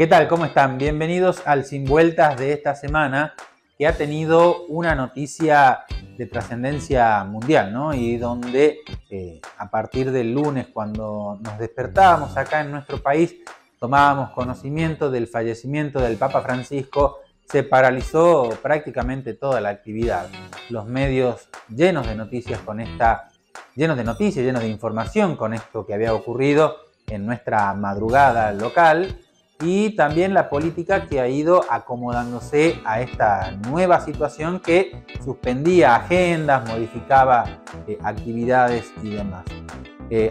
¿Qué tal? ¿Cómo están? Bienvenidos al Sin Vueltas de esta semana, que ha tenido una noticia de trascendencia mundial, ¿no? Y donde a partir del lunes, cuando nos despertábamos acá en nuestro país, tomábamos conocimiento del fallecimiento del Papa Francisco, se paralizó prácticamente toda la actividad. Los medios llenos de noticias llenos de información con esto que había ocurrido en nuestra madrugada local, y también la política que ha ido acomodándose a esta nueva situación que suspendía agendas, modificaba actividades y demás.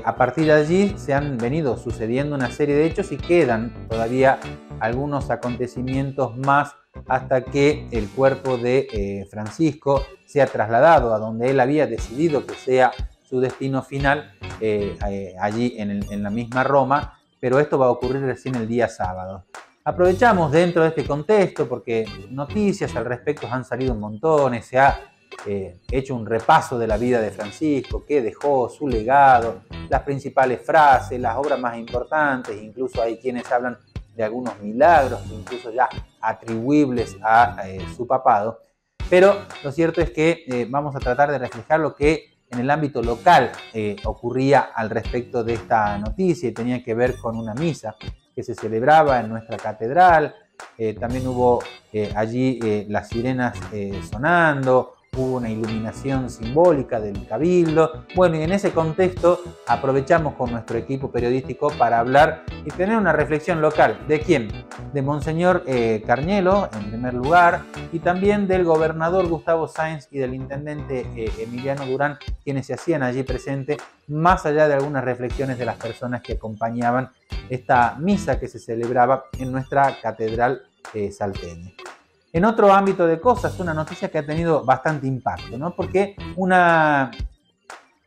A partir de allí se han venido sucediendo una serie de hechos y quedan todavía algunos acontecimientos más hasta que el cuerpo de Francisco sea trasladado a donde él había decidido que sea su destino final, allí en la misma Roma, pero esto va a ocurrir recién el día sábado. Aprovechamos dentro de este contexto porque noticias al respecto han salido un montón, se ha hecho un repaso de la vida de Francisco, qué dejó, su legado, las principales frases, las obras más importantes, incluso hay quienes hablan de algunos milagros, incluso ya atribuibles a su papado. Pero lo cierto es que vamos a tratar de reflejar lo que en el ámbito local ocurría al respecto de esta noticia, y tenía que ver con una misa que se celebraba en nuestra catedral. También hubo allí las sirenas sonando, hubo una iluminación simbólica del cabildo. Bueno, y en ese contexto aprovechamos con nuestro equipo periodístico para hablar y tener una reflexión local. ¿De quién? De Monseñor Carnielo, en primer lugar, y también del gobernador Gustavo Sáenz y del intendente Emiliano Durán, quienes se hacían allí presentes, más allá de algunas reflexiones de las personas que acompañaban esta misa que se celebraba en nuestra catedral salteña. En otro ámbito de cosas, una noticia que ha tenido bastante impacto, ¿no? Porque una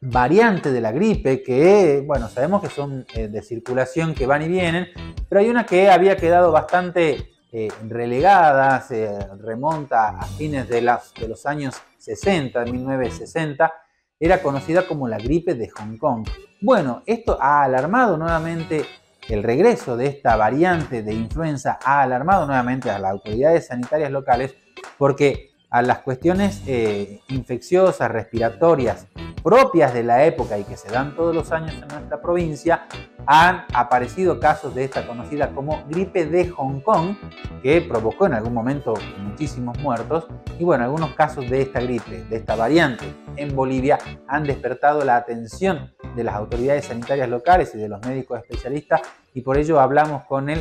variante de la gripe que, bueno, sabemos que son de circulación, que van y vienen, pero hay una que había quedado bastante relegada, se remonta a fines de los años 60, 1960, era conocida como la gripe de Hong Kong. Bueno, esto ha alarmado nuevamente. El regreso de esta variante de influenza ha alarmado nuevamente a las autoridades sanitarias locales, porque a las cuestiones infecciosas, respiratorias, propias de la época y que se dan todos los años en nuestra provincia, han aparecido casos de esta conocida como gripe de Hong Kong, que provocó en algún momento muchísimos muertos. Y bueno, algunos casos de esta gripe, de esta variante en Bolivia, han despertado la atención de las autoridades sanitarias locales y de los médicos especialistas, y por ello hablamos con el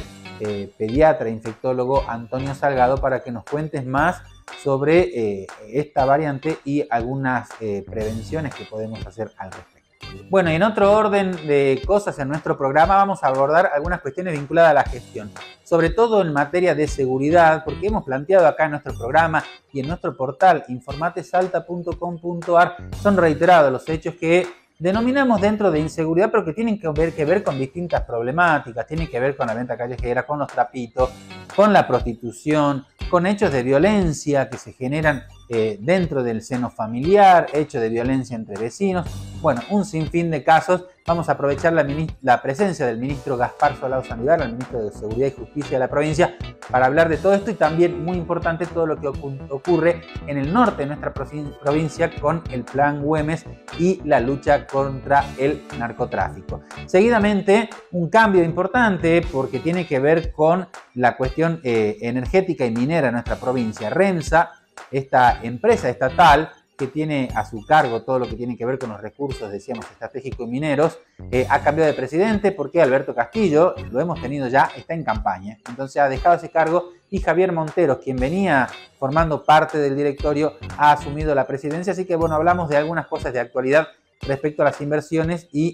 pediatra e infectólogo Antonio Salgado para que nos cuentes más sobre esta variante y algunas prevenciones que podemos hacer al respecto. Bueno, y en otro orden de cosas en nuestro programa vamos a abordar algunas cuestiones vinculadas a la gestión, sobre todo en materia de seguridad, porque hemos planteado acá en nuestro programa y en nuestro portal informatesalta.com.ar, son reiterados los hechos que denominamos dentro de inseguridad, pero que tienen que ver con distintas problemáticas, tienen que ver con la venta callejera, con los trapitos, con la prostitución, con hechos de violencia que se generan dentro del seno familiar, hechos de violencia entre vecinos. Bueno, un sinfín de casos. Vamos a aprovechar la presencia del ministro Gaspar Solao Sandoval, el ministro de Seguridad y Justicia de la provincia, para hablar de todo esto, y también, muy importante, todo lo que ocurre en el norte de nuestra provincia con el Plan Güemes y la lucha contra el narcotráfico. Seguidamente, un cambio importante porque tiene que ver con la cuestión energética y minera en nuestra provincia. REMSA, esta empresa estatal que tiene a su cargo todo lo que tiene que ver con los recursos, decíamos, estratégicos y mineros, ha cambiado de presidente porque Alberto Castillo, lo hemos tenido ya, está en campaña. Entonces ha dejado ese cargo y Javier Monteros, quien venía formando parte del directorio, ha asumido la presidencia. Así que bueno, hablamos de algunas cosas de actualidad respecto a las inversiones y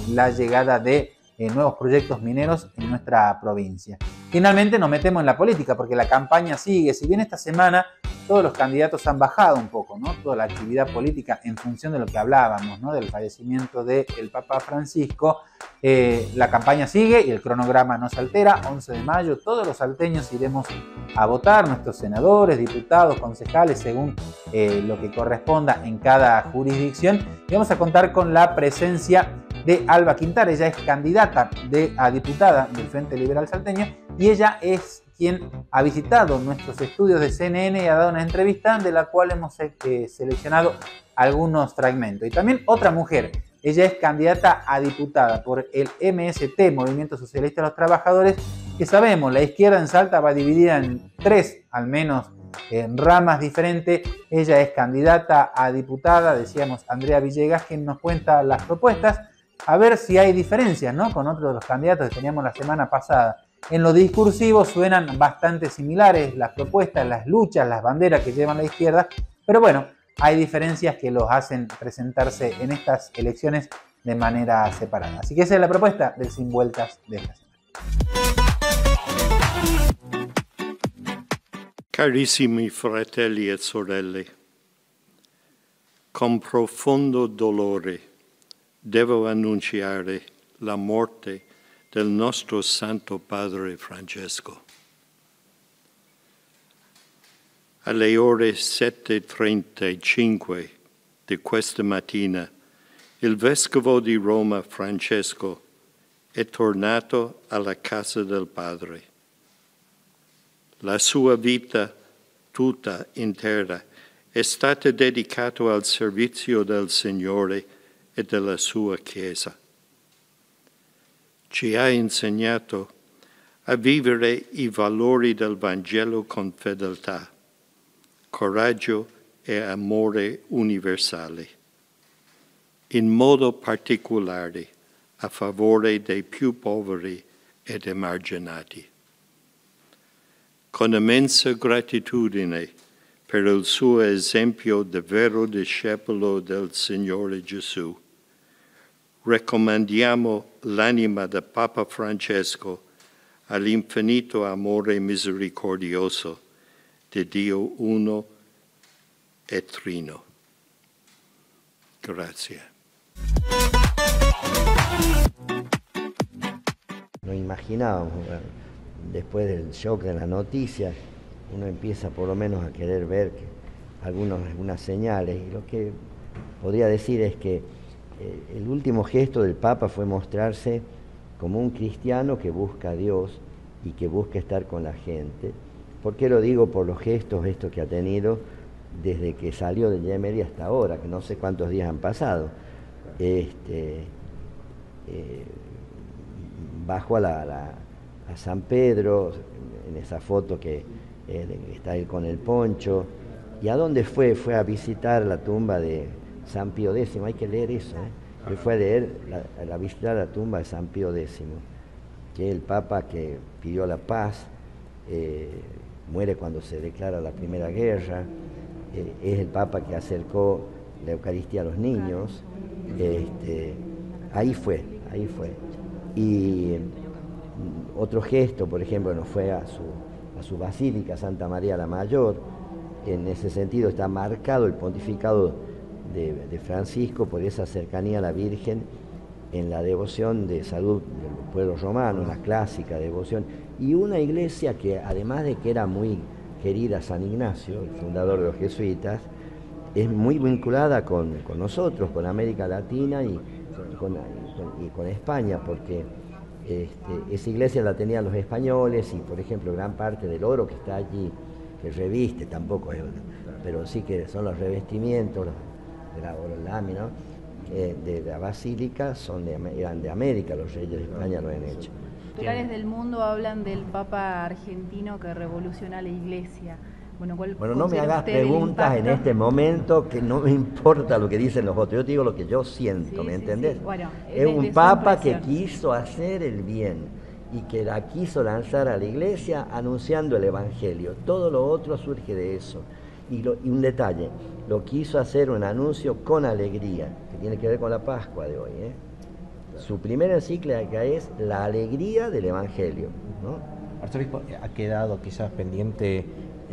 la llegada de nuevos proyectos mineros en nuestra provincia. Finalmente nos metemos en la política porque la campaña sigue. Si bien esta semana todos los candidatos han bajado un poco, ¿no?, toda la actividad política en función de lo que hablábamos, ¿no?, del fallecimiento del Papa Francisco, la campaña sigue y el cronograma no se altera. 11 de mayo, todos los salteños iremos a votar, nuestros senadores, diputados, concejales, según lo que corresponda en cada jurisdicción. Y vamos a contar con la presencia de Alba Quintar. Ella es candidata a diputada del Frente Liberal Salteño y ella es quien ha visitado nuestros estudios de CNN y ha dado una entrevista de la cual hemos seleccionado algunos fragmentos. Y también otra mujer, ella es candidata a diputada por el MST, Movimiento Socialista de los Trabajadores, que sabemos, la izquierda en Salta va dividida en tres, al menos, en ramas diferentes. Ella es candidata a diputada, decíamos, Andrea Villegas, quien nos cuenta las propuestas, a ver si hay diferencias, ¿no?, con otros de los candidatos que teníamos la semana pasada. En lo discursivo suenan bastante similares las propuestas, las luchas, las banderas que llevan la izquierda, pero bueno, hay diferencias que los hacen presentarse en estas elecciones de manera separada. Así que esa es la propuesta del Sin Vueltas de esta semana. Carissimi fratelli e sorelle, con profondo dolore devo annunciare la morte del nostro Santo Padre Francesco. Alle ore 7:35 di questa mattina, il Vescovo di Roma Francesco è tornato alla casa del Padre. La sua vita tutta intera è stata dedicata al servizio del Signore e della sua Chiesa. Ci ha insegnato a vivere i valori del Vangelo con fedeltà, coraggio e amore universale, in modo particolare a favore dei più poveri ed emarginati. Con immensa gratitudine per il suo esempio di vero discepolo del Signore Gesù, raccomandiamo l'anima del Papa Francesco all'infinito amore misericordioso di Dio uno e trino. Grazie. No imaginábamos, después del shock de la noticia, uno empieza por lo menos a querer ver algunas señales, y lo que podría decir es que el último gesto del Papa fue mostrarse como un cristiano que busca a Dios y que busca estar con la gente. ¿Por qué lo digo? Por los gestos estos que ha tenido desde que salió de Gemelli hasta ahora, que no sé cuántos días han pasado. Bajó a San Pedro, en esa foto que está él con el poncho. ¿Y a dónde fue? Fue a visitar la tumba de San Pío X, hay que leer eso, Él fue a visitar la tumba de San Pío X, que es el Papa que pidió la paz, muere cuando se declara la Primera Guerra, es el Papa que acercó la Eucaristía a los niños, ahí fue. Y otro gesto, por ejemplo, nos fue a su basílica, Santa María la Mayor. En ese sentido está marcado el pontificado de Francisco por esa cercanía a la Virgen en la devoción de salud del pueblo romano, la clásica devoción, y una iglesia que, además de que era muy querida San Ignacio, el fundador de los jesuitas, es muy vinculada con nosotros, con América Latina y con España, porque esa iglesia la tenían los españoles y, por ejemplo, gran parte del oro que está allí, que reviste, tampoco es, pero sí que son los revestimientos, los láminas de la basílica eran de América, los reyes de España lo han hecho. Lugares del mundo hablan del Papa argentino que revoluciona la iglesia. Bueno, no me hagas preguntas en este momento, que no me importa lo que dicen los otros, yo te digo lo que yo siento, ¿me entendés? Sí. Bueno, es un Papa que quiso hacer el bien y que la quiso lanzar a la iglesia anunciando el Evangelio. Todo lo otro surge de eso. Y un detalle, lo quiso hacer un anuncio con alegría, que tiene que ver con la Pascua de hoy, Su primera encíclica es la alegría del Evangelio, ¿no? Arzobispo, ha quedado quizás pendiente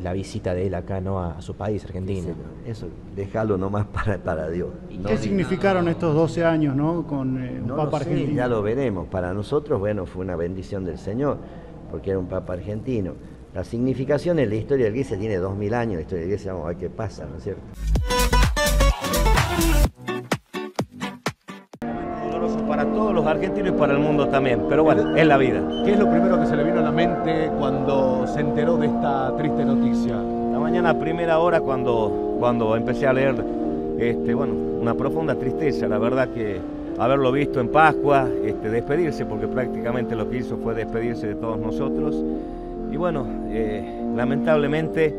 la visita de él acá, ¿no?, a su país, Argentina. Sí, eso, déjalo nomás para Dios. ¿Qué significaron estos 12 años, ¿no?, con un Papa argentino? Ya lo veremos. Para nosotros, bueno, fue una bendición del Señor, porque era un Papa argentino. La significación en la historia de la Iglesia tiene 2000 años, la historia de la Iglesia, vamos a ver qué pasa, ¿no es cierto? Doloroso para todos los argentinos y para el mundo también, pero bueno, es la vida. ¿Qué es lo primero que se le vino a la mente cuando se enteró de esta triste noticia? La mañana a primera hora cuando empecé a leer, bueno, una profunda tristeza, la verdad que haberlo visto en Pascua, despedirse, porque prácticamente lo que hizo fue despedirse de todos nosotros. Y bueno, lamentablemente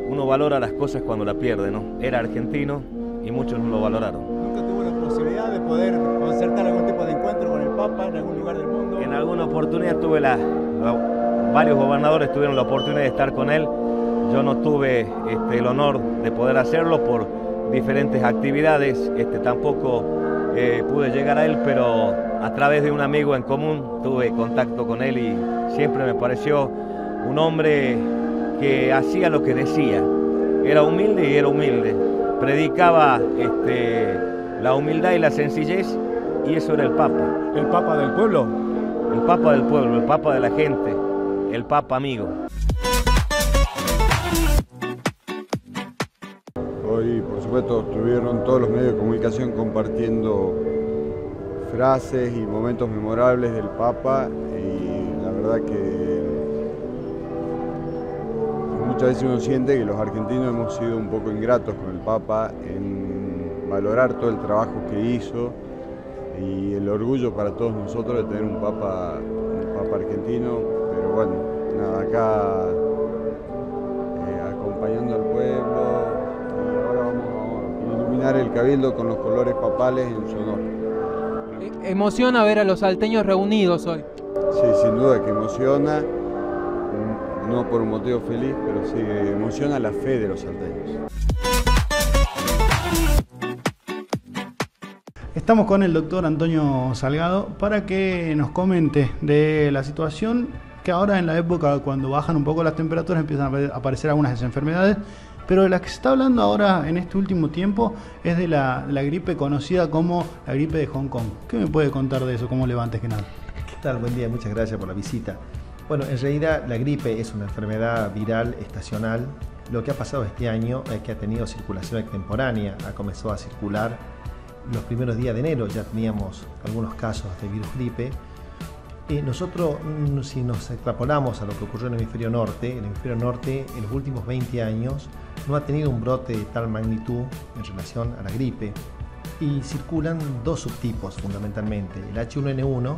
uno valora las cosas cuando la pierde, ¿no? Era argentino y muchos no lo valoraron. ¿Nunca tuvo la posibilidad de poder concertar algún tipo de encuentro con el Papa en algún lugar del mundo? En alguna oportunidad varios gobernadores tuvieron la oportunidad de estar con él. Yo no tuve el honor de poder hacerlo por diferentes actividades, tampoco pude llegar a él, pero a través de un amigo en común tuve contacto con él y siempre me pareció un hombre que hacía lo que decía. Era humilde y era humilde. Predicaba la humildad y la sencillez, y eso era el Papa. ¿El Papa del pueblo? El Papa del pueblo, el Papa de la gente, el Papa amigo. Hoy, por supuesto, estuvieron todos los medios de comunicación compartiendo frases y momentos memorables del Papa, y la verdad que muchas veces uno siente que los argentinos hemos sido un poco ingratos con el Papa en valorar todo el trabajo que hizo, y el orgullo para todos nosotros de tener un Papa argentino. Pero bueno, nada, acá acompañando al pueblo, y ahora vamos a iluminar el Cabildo con los colores papales en su honor. Emociona ver a los salteños reunidos hoy. Sí, sin duda que emociona, no por un motivo feliz, pero sí emociona la fe de los salteños. Estamos con el doctor Antonio Salgado para que nos comente de la situación que ahora, en la época cuando bajan un poco las temperaturas, empiezan a aparecer algunas de esas enfermedades, pero de las que se está hablando ahora en este último tiempo es de la gripe conocida como la gripe de Hong Kong. ¿Qué me puede contar de eso? ¿Cómo le va, antes que nada? ¿Qué tal? Buen día, muchas gracias por la visita. Bueno, en realidad la gripe es una enfermedad viral estacional. Lo que ha pasado este año es que ha tenido circulación extemporánea, ha comenzado a circular los primeros días de enero, ya teníamos algunos casos de virus gripe. Nosotros, si nos extrapolamos a lo que ocurrió en el hemisferio norte en los últimos 20 años no ha tenido un brote de tal magnitud en relación a la gripe, y circulan dos subtipos fundamentalmente: el H1N1,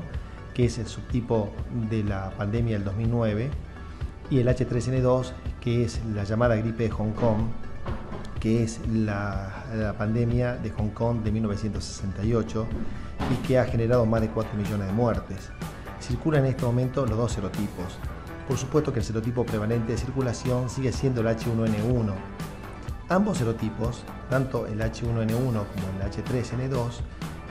que es el subtipo de la pandemia del 2009, y el H3N2, que es la llamada gripe de Hong Kong, que es la pandemia de Hong Kong de 1968 y que ha generado más de 4 millones de muertes. Circulan en este momento los dos serotipos. Por supuesto que el serotipo prevalente de circulación sigue siendo el H1N1. Ambos serotipos, tanto el H1N1 como el H3N2,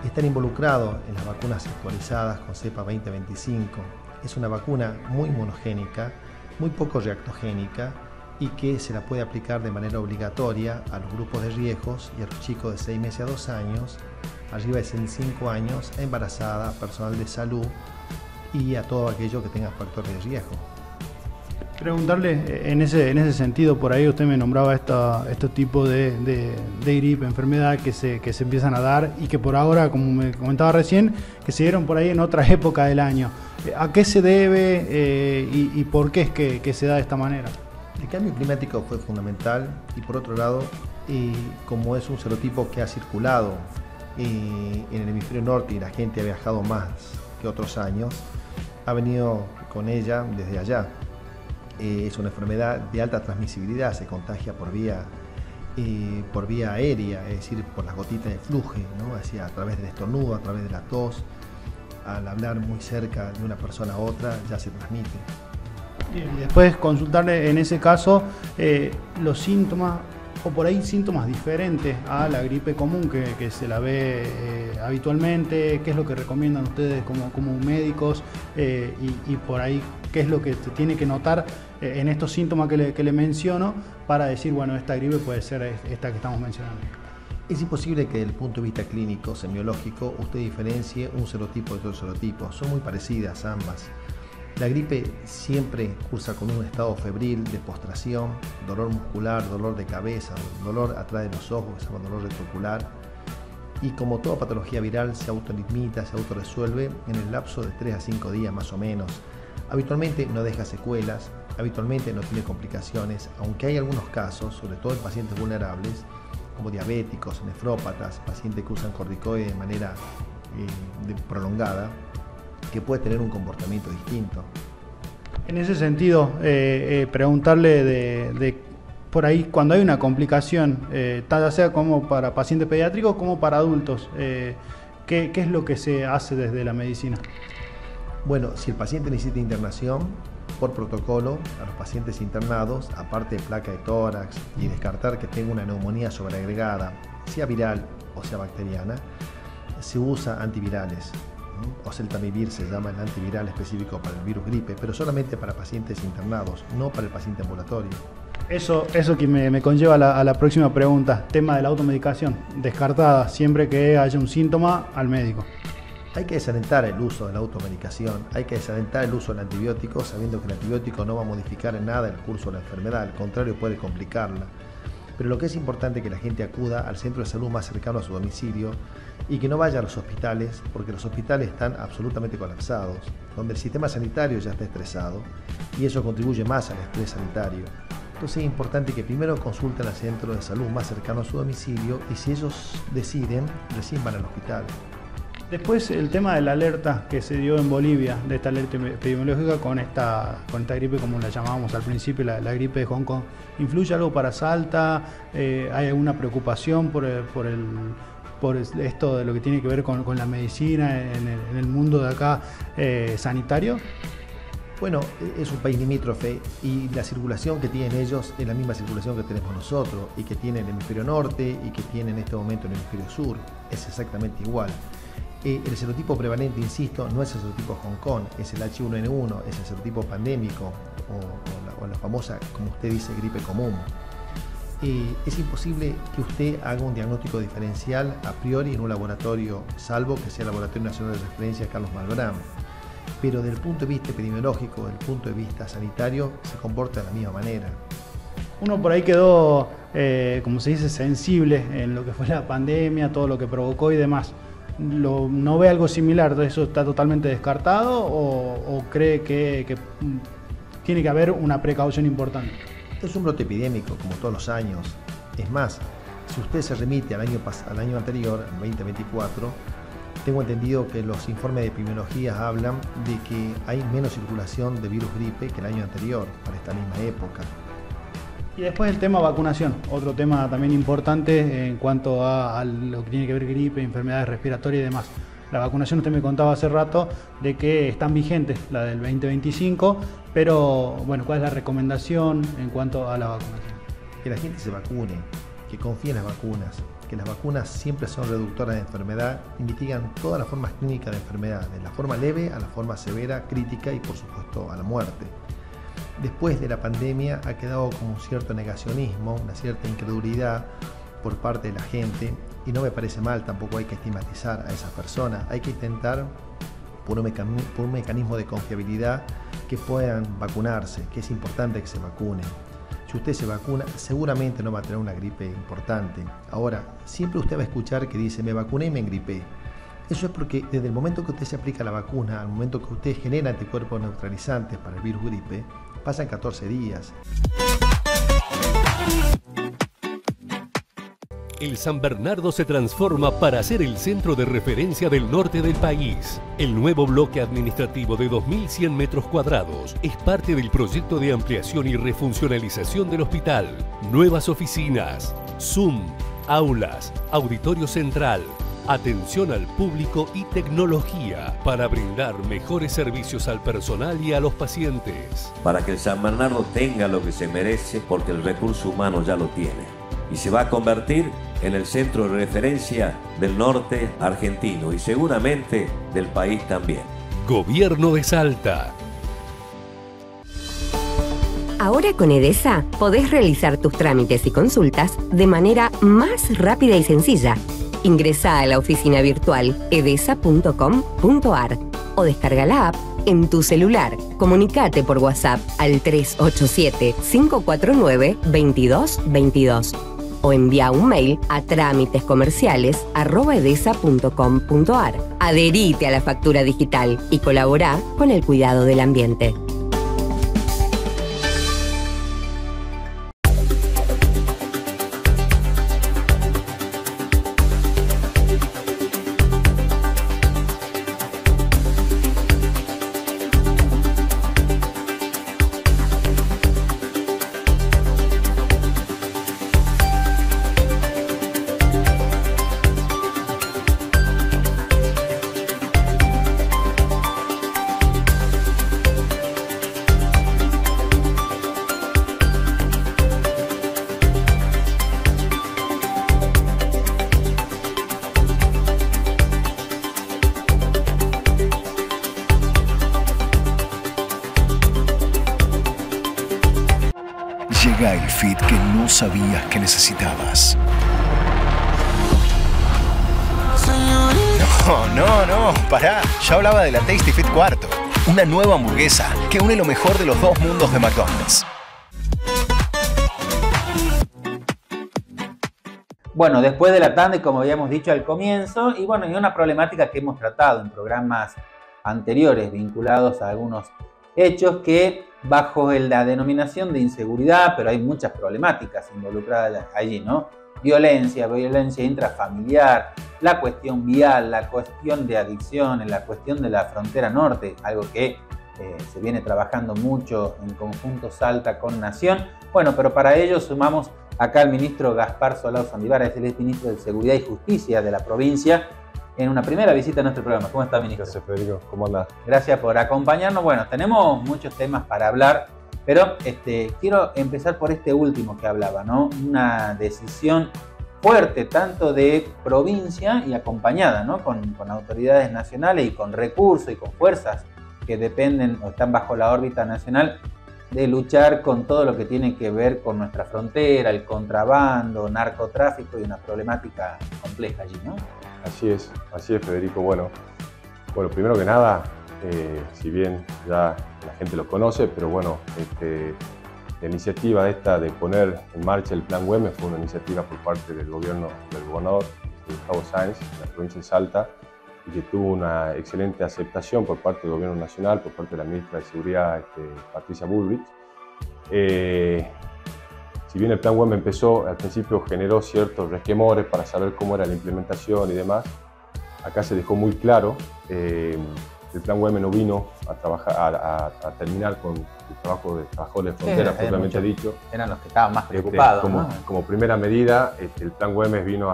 están involucrados en las vacunas actualizadas con cepa 2025. Es una vacuna muy inmunogénica, muy poco reactogénica, y que se la puede aplicar de manera obligatoria a los grupos de riesgos y a los chicos de 6 meses a 2 años, arriba de 105 años, a embarazada, personal de salud y a todo aquello que tenga factores de riesgo. Preguntarle en ese sentido, por ahí usted me nombraba estos tipos de gripe, enfermedad que se empiezan a dar y que por ahora, como me comentaba recién, que se dieron por ahí en otra época del año. ¿A qué se debe y por qué es que se da de esta manera? El cambio climático fue fundamental, y por otro lado, como es un serotipo que ha circulado en el hemisferio norte y la gente ha viajado más que otros años, ha venido con ella desde allá. Es una enfermedad de alta transmisibilidad, se contagia por vía aérea, es decir, por las gotitas de flujo, ¿no? A través del estornudo, a través de la tos, al hablar muy cerca de una persona a otra ya se transmite. Y después consultarle en ese caso los síntomas, o por ahí síntomas diferentes a la gripe común que se la ve habitualmente. ¿Qué es lo que recomiendan ustedes como médicos? Y por ahí, ¿qué es lo que se tiene que notar en estos síntomas que le menciono para decir, bueno, esta gripe puede ser esta que estamos mencionando? Es imposible que desde el punto de vista clínico, semiológico, usted diferencie un serotipo de otro serotipo. Son muy parecidas ambas. La gripe siempre cursa con un estado febril de postración, dolor muscular, dolor de cabeza, dolor atrás de los ojos, que se llama dolor retroocular. y como toda patología viral se autolimita, se autorresuelve en el lapso de 3 a 5 días más o menos. Habitualmente no deja secuelas, habitualmente no tiene complicaciones, aunque hay algunos casos, sobre todo en pacientes vulnerables, como diabéticos, nefrópatas, pacientes que usan corticoides de manera prolongada, que puede tener un comportamiento distinto. En ese sentido, preguntarle de por ahí cuando hay una complicación, tanto sea como para pacientes pediátricos como para adultos, ¿qué es lo que se hace desde la medicina? Bueno, si el paciente necesita internación, por protocolo, a los pacientes internados, aparte de placa de tórax y descartar que tenga una neumonía sobreagregada, sea viral o sea bacteriana, se usa antivirales. Oseltamivir se llama el antiviral específico para el virus gripe, pero solamente para pacientes internados, no para el paciente ambulatorio. Eso que me conlleva a la próxima pregunta, tema de la automedicación, descartada siempre que haya un síntoma al médico. Hay que desalentar el uso de la automedicación, hay que desalentar el uso del antibiótico sabiendo que el antibiótico no va a modificar en nada el curso de la enfermedad, al contrario puede complicarla. Pero lo que es importante es que la gente acuda al centro de salud más cercano a su domicilio y que no vaya a los hospitales, porque los hospitales están absolutamente colapsados, donde el sistema sanitario ya está estresado y eso contribuye más al estrés sanitario. Entonces es importante que primero consulten al centro de salud más cercano a su domicilio y si ellos deciden, recién van al hospital. Después el tema de la alerta que se dio en Bolivia, de esta alerta epidemiológica con esta gripe como la llamábamos al principio, la gripe de Hong Kong, ¿influye algo para Salta? ¿Hay alguna preocupación por esto de lo que tiene que ver con la medicina en el mundo de acá sanitario? Bueno, es un país limítrofe y la circulación que tienen ellos es la misma circulación que tenemos nosotros y que tiene el hemisferio norte y que tiene en este momento el hemisferio sur, es exactamente igual. El serotipo prevalente, insisto, no es el serotipo Hong Kong, es el H1N1, es el serotipo pandémico o la famosa, como usted dice, gripe común. Es imposible que usted haga un diagnóstico diferencial a priori en un laboratorio, salvo que sea el Laboratorio Nacional de Referencia Carlos Malbrán. Pero desde el punto de vista epidemiológico, desde el punto de vista sanitario, se comporta de la misma manera. Uno por ahí quedó, como se dice, sensible en lo que fue la pandemia, todo lo que provocó y demás. ¿No ve algo similar? ¿Eso está totalmente descartado o cree que tiene que haber una precaución importante? Es un brote epidémico, como todos los años. Es más, si usted se remite al año anterior, al 2024, tengo entendido que los informes de epidemiología hablan de que hay menos circulación de virus gripe que el año anterior, para esta misma época. Y después el tema vacunación, otro tema también importante en cuanto a lo que tiene que ver gripe, enfermedades respiratorias y demás. La vacunación, usted me contaba hace rato de que están vigentes, la del 2025, pero bueno, ¿cuál es la recomendación en cuanto a la vacunación? Que la gente se vacune, que confíe en las vacunas, que las vacunas siempre son reductoras de enfermedad y mitigan todas las formas clínicas de enfermedad, de la forma leve a la forma severa, crítica y por supuesto a la muerte. Después de la pandemia ha quedado como un cierto negacionismo, una cierta incredulidad por parte de la gente y no me parece mal, tampoco hay que estigmatizar a esas personas, hay que intentar por un mecanismo de confiabilidad que puedan vacunarse, que es importante que se vacunen. Si usted se vacuna, seguramente no va a tener una gripe importante. Ahora, siempre usted va a escuchar que dice, me vacuné y me engripé. Eso es porque desde el momento que usted se aplica la vacuna, al momento que usted genera anticuerpos neutralizantes para el virus gripe, pasan 14 días. El San Bernardo se transforma para ser el centro de referencia del norte del país. El nuevo bloque administrativo de 2.100 metros cuadrados es parte del proyecto de ampliación y refuncionalización del hospital. Nuevas oficinas, Zoom, aulas, auditorio central, atención al público y tecnología para brindar mejores servicios al personal y a los pacientes. Para que el San Bernardo tenga lo que se merece, porque el recurso humano ya lo tiene. Y se va a convertir en el centro de referencia del norte argentino y seguramente del país también. Gobierno de Salta. Ahora con Edesa podés realizar tus trámites y consultas de manera más rápida y sencilla. Ingresá a la oficina virtual edesa.com.ar o descarga la app en tu celular. Comunicate por WhatsApp al 387-549-2222. o envía un mail a trámitescomerciales@edesa.com.ar. Adherite a la factura digital y colabora con el cuidado del ambiente. Llega el fit que no sabías que necesitabas. No, pará. Ya hablaba de la Tasty Fit Cuarto. Una nueva hamburguesa que une lo mejor de los dos mundos de McDonald's. Bueno, después de la tanda, como habíamos dicho al comienzo, y bueno, y una problemática que hemos tratado en programas anteriores vinculados a algunos hechos que bajo la denominación de inseguridad, pero hay muchas problemáticas involucradas allí, ¿no? Violencia intrafamiliar, la cuestión vial, la cuestión de adicciones, la cuestión de la frontera norte, algo que se viene trabajando mucho en conjunto Salta con Nación. Bueno, pero para ello sumamos acá al ministro Gaspar Solao Sandivara, es el ministro de Seguridad y Justicia de la provincia, en una primera visita a nuestro programa. ¿Cómo está, ministro? Gracias, Federico. ¿Cómo andás? Gracias por acompañarnos. Bueno, tenemos muchos temas para hablar, pero quiero empezar por este último que hablaba, ¿no? Una decisión fuerte, tanto de provincia y acompañada, ¿no? Con autoridades nacionales y con recursos y con fuerzas que dependen o están bajo la órbita nacional, de luchar con todo lo que tiene que ver con nuestra frontera, el contrabando, narcotráfico y una problemática compleja allí, ¿no? Así es, Federico. Bueno, primero que nada, si bien ya la gente lo conoce, pero bueno, la iniciativa esta de poner en marcha el Plan Güemes fue una iniciativa por parte del gobierno del gobernador Gustavo Sáenz, de la provincia de Salta, y que tuvo una excelente aceptación por parte del gobierno nacional, por parte de la ministra de Seguridad, Patricia Bullrich. Si bien el Plan Güemes empezó, al principio generó ciertos resquemores para saber cómo era la implementación y demás, acá se dejó muy claro, el Plan Güemes no vino a trabajar, a terminar con el trabajo de trabajadores de frontera, propiamente dicho. Eran los que estaban más preocupados, ¿no? Como primera medida, el Plan Güemes vino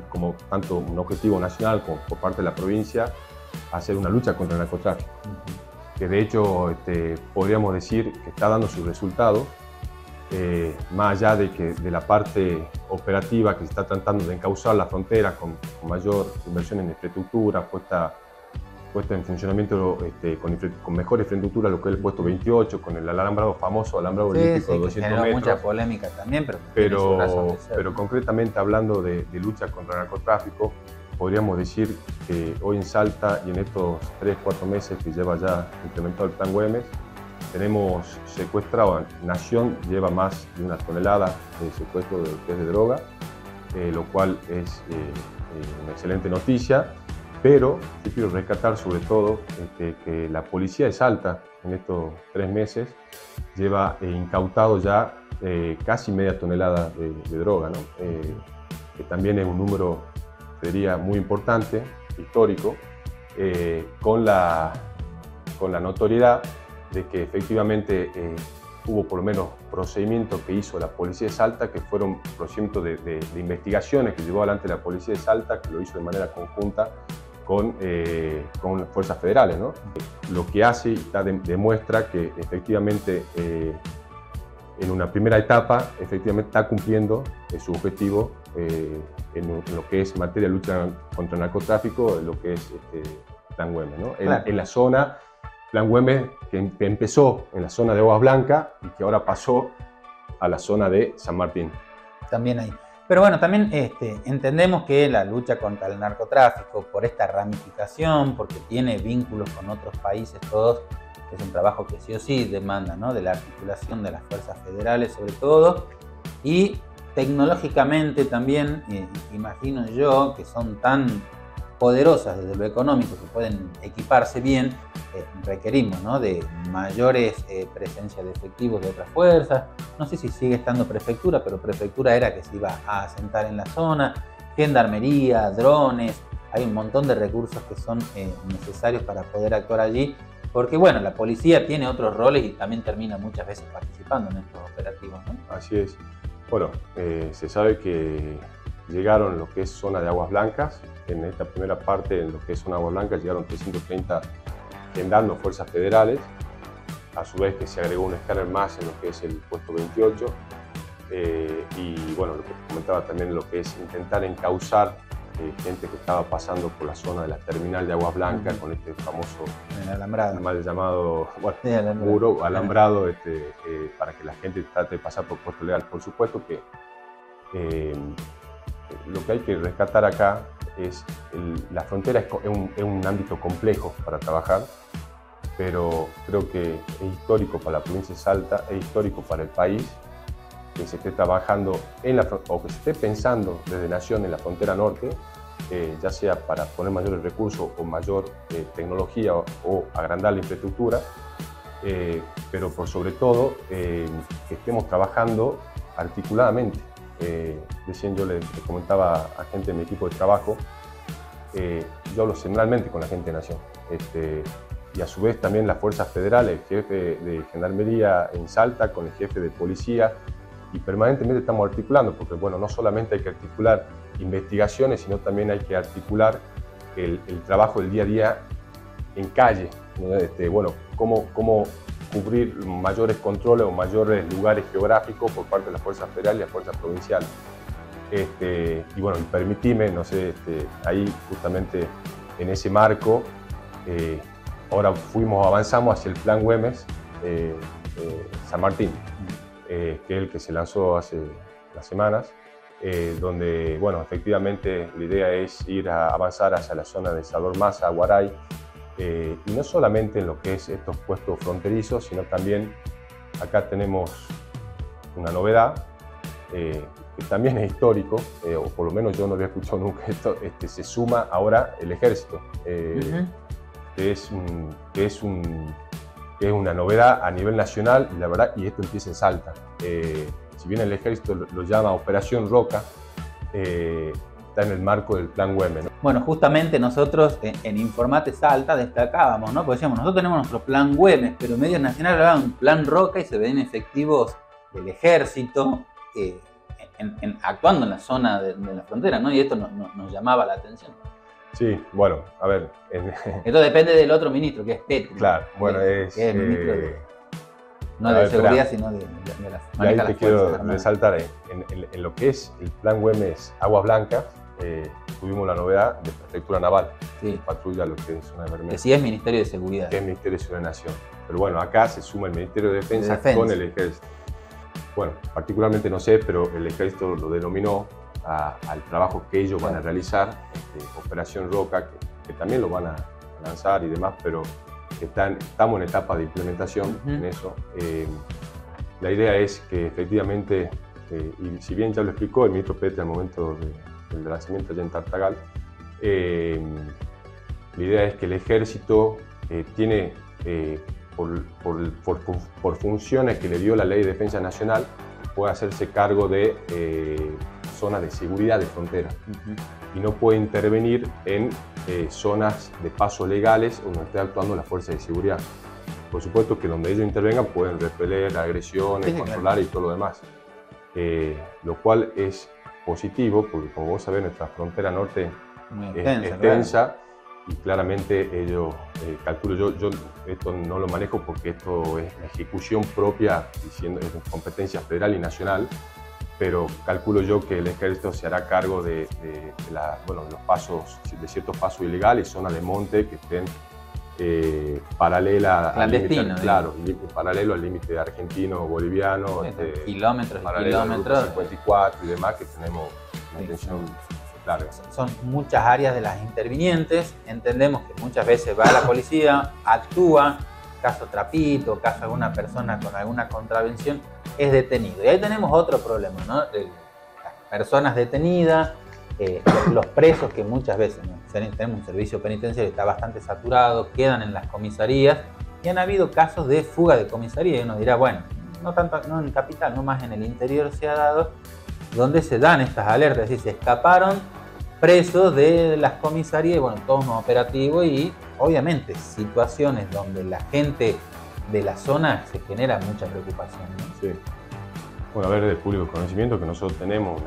como tanto un objetivo nacional como por parte de la provincia, a hacer una lucha contra el narcotráfico. Que de hecho podríamos decir que está dando sus resultados. Más allá de la parte operativa que se está tratando de encauzar la frontera con mayor inversión en infraestructura, puesta en funcionamiento con mejor infraestructura, lo que es el puesto 28, con el alambrado famoso, alambrado olímpico de 200 metros. Mucha polémica también, pero concretamente hablando de lucha contra el narcotráfico, podríamos decir que hoy en Salta y en estos 3-4 meses que lleva ya implementado el Plan Güemes, tenemos secuestrado, Nación lleva más de 1 tonelada de secuestro de droga, lo cual es una excelente noticia, pero yo quiero rescatar sobre todo que la policía de Salta en estos 3 meses lleva incautado ya casi media tonelada de droga, ¿no? Que también es un número, diría, muy importante, histórico, con la notoriedad de que efectivamente hubo por lo menos procedimientos que hizo la Policía de Salta, que fueron procedimientos de investigaciones que llevó adelante la Policía de Salta, que lo hizo de manera conjunta con fuerzas federales, ¿no? Lo que hace y demuestra que efectivamente en una primera etapa efectivamente está cumpliendo su objetivo en lo que es materia de lucha contra el narcotráfico, en lo que es Plan Güemes, ¿no? Claro. En la zona Plan Güemes que empezó en la zona de Aguas Blancas y que ahora pasó a la zona de San Martín. También ahí. Pero bueno, también entendemos que la lucha contra el narcotráfico, por esta ramificación, porque tiene vínculos con otros países todos, es un trabajo que sí o sí demanda, ¿no? De la articulación de las fuerzas federales sobre todo, y tecnológicamente también, imagino yo, que son tan poderosas desde lo económico que pueden equiparse bien, requerimos, ¿no?, de mayores presencia de efectivos de otras fuerzas. No sé si sigue estando prefectura, pero prefectura era que se iba a asentar en la zona, gendarmería, drones, hay un montón de recursos que son necesarios para poder actuar allí, porque bueno, la policía tiene otros roles y también termina muchas veces participando en estos operativos, ¿no? Así es. Bueno, se sabe que llegaron lo que es zona de Aguas Blancas. En esta primera parte, en lo que es zona de Aguas Blancas, llegaron 330 gendarmes, fuerzas federales. A su vez que se agregó un escáner más en lo que es el puesto 28. Y bueno, lo que comentaba también, lo que es intentar encauzar gente que estaba pasando por la zona de la terminal de Aguas Blancas con este famoso mal llamado muro alambrado, para que la gente trate de pasar por puesto legal. Por supuesto que lo que hay que rescatar acá es la frontera es un ámbito complejo para trabajar, pero creo que es histórico para la provincia de Salta, es histórico para el país que se esté trabajando o que se esté pensando desde Nación en la frontera norte, ya sea para poner mayores recursos o mayor tecnología o agrandar la infraestructura, pero por sobre todo que estemos trabajando articuladamente. Recién yo le comentaba a gente de mi equipo de trabajo, yo hablo semanalmente con la gente de Nación, y a su vez también las fuerzas federales, el jefe de Gendarmería en Salta con el jefe de Policía, y permanentemente estamos articulando, porque bueno, no solamente hay que articular investigaciones, sino también hay que articular el trabajo del día a día en calle, ¿no? Bueno, cómo cubrir mayores controles o mayores lugares geográficos por parte de las fuerzas federales y las fuerzas provinciales. Y bueno, permitime, no sé, ahí justamente en ese marco, ahora avanzamos hacia el Plan Güemes San Martín, que es el que se lanzó hace unas semanas, donde, bueno, efectivamente la idea es avanzar hacia la zona de Salvador Maza, Guaray, y no solamente en lo que es estos puestos fronterizos, sino también acá tenemos una novedad, que también es histórico, o por lo menos yo no había escuchado nunca esto, se suma ahora el ejército, que es una novedad a nivel nacional, y la verdad, y esto empieza en Salta. Si bien el ejército lo llama Operación Roca, está en el marco del Plan Güemes, ¿no? Bueno, justamente nosotros en Informate Salta destacábamos, ¿no? Porque decíamos, nosotros tenemos nuestro Plan Güemes, pero medios nacionales hablaban de un Plan Roca y se ven efectivos del ejército actuando en la zona de la frontera, ¿no? Y esto nos llamaba la atención. Sí, bueno, a ver. Esto depende del otro ministro, que es Petri. Claro, bueno, que es el ministro no de seguridad, sino de la ahí te quiero resaltar, en lo que es el Plan Güemes Aguas Blancas, tuvimos la novedad de Prefectura Naval, sí, patrulla lo que es una emergencia. Que sí es Ministerio de Seguridad. Que es Ministerio de Seguridad de Nación. Pero bueno, acá se suma el Ministerio de Defensa con el Ejército. Bueno, particularmente no sé, pero el Ejército lo denominó al trabajo que ellos van a realizar, Operación Roca, que también lo van a lanzar y demás, pero estamos en etapa de implementación en eso. La idea es que efectivamente, y si bien ya lo explicó el ministro Petri al momento del lanzamiento allá en Tartagal, la idea es que el Ejército tiene, por funciones que le dio la Ley de Defensa Nacional, puede hacerse cargo de zonas de seguridad de frontera y no puede intervenir en zonas de pasos legales donde esté actuando la fuerza de seguridad. Por supuesto que donde ellos intervengan pueden repeler agresiones, controlar y todo lo demás, lo cual es positivo porque, como vos sabés, nuestra frontera norte es extensa, y claramente ellos, calculo yo esto no lo manejo porque esto es la ejecución propia, diciendo es competencia federal y nacional, pero calculo yo que el Ejército se hará cargo de los pasos, de ciertos pasos ilegales, zonas de monte que estén paralelo al límite argentino-boliviano, kilómetros, paralelo al 54 y demás, que tenemos una intención larga. Son muchas áreas de las intervinientes, entendemos que muchas veces va la policía, actúa, caso Trapito, caso de alguna persona con alguna contravención, es detenido. Y ahí tenemos otro problema, ¿no? Las personas detenidas, los presos que muchas veces, ¿no? Tenemos un servicio penitenciario que está bastante saturado, quedan en las comisarías y han habido casos de fuga de comisaría. Y uno dirá, bueno, no tanto no en capital, no más en el interior se ha dado, donde se dan estas alertas, es decir, se escaparon presos de las comisarías, y bueno, todo un operativo y obviamente situaciones donde la gente de la zona se genera mucha preocupación, ¿no? Sí. Bueno, a ver, de público conocimiento que nosotros tenemos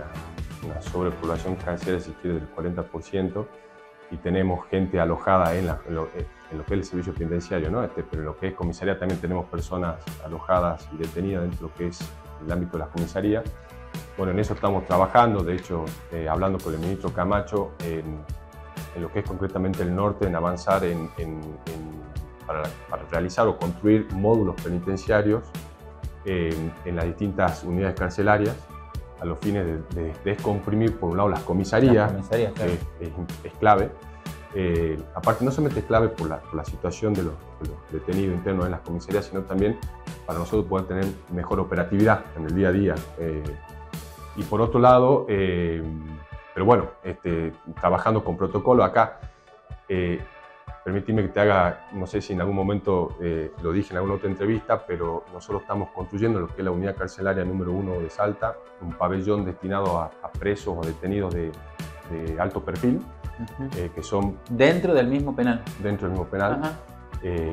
una sobrepoblación carcelaria, si quiere, del 40%, y tenemos gente alojada en lo que es el servicio penitenciario, ¿no? Pero en lo que es comisaría también tenemos personas alojadas y detenidas dentro de lo que es el ámbito de las comisarías. Bueno, en eso estamos trabajando, de hecho, hablando con el ministro Camacho, en lo que es concretamente el norte, en avanzar para realizar o construir módulos penitenciarios en las distintas unidades carcelarias, a los fines de descomprimir, por un lado, las comisarías, claro. que es clave. Aparte, no solamente es clave por la situación de los detenidos internos en las comisarías, sino también para nosotros poder tener mejor operatividad en el día a día. Y por otro lado, pero bueno, trabajando con protocolo acá, permíteme que te haga, no sé si en algún momento lo dije en alguna otra entrevista, pero nosotros estamos construyendo lo que es la unidad carcelaria número 1 de Salta, un pabellón destinado a presos o detenidos de alto perfil, que son... ¿Dentro del mismo penal? Dentro del mismo penal,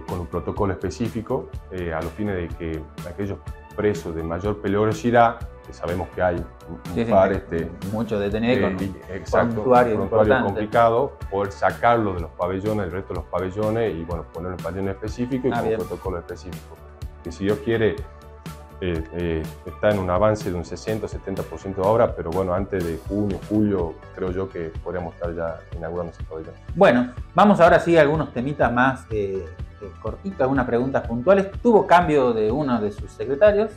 con un protocolo específico, a los fines de que aquellos presos de mayor peligrosidad, que sabemos que hay un par, muchos detenidos con un prontuario complicado, poder sacarlo de los pabellones, del resto de los pabellones y bueno, poner un pabellón específico y con un protocolo específico. Que si Dios quiere, está en un avance de un 60-70% de obra, pero bueno, antes de junio, julio, creo yo que podríamos estar ya inaugurando ese pabellón. Bueno, vamos ahora sí a algunos temitas más cortitos, algunas preguntas puntuales. Tuvo cambio de uno de sus secretarios,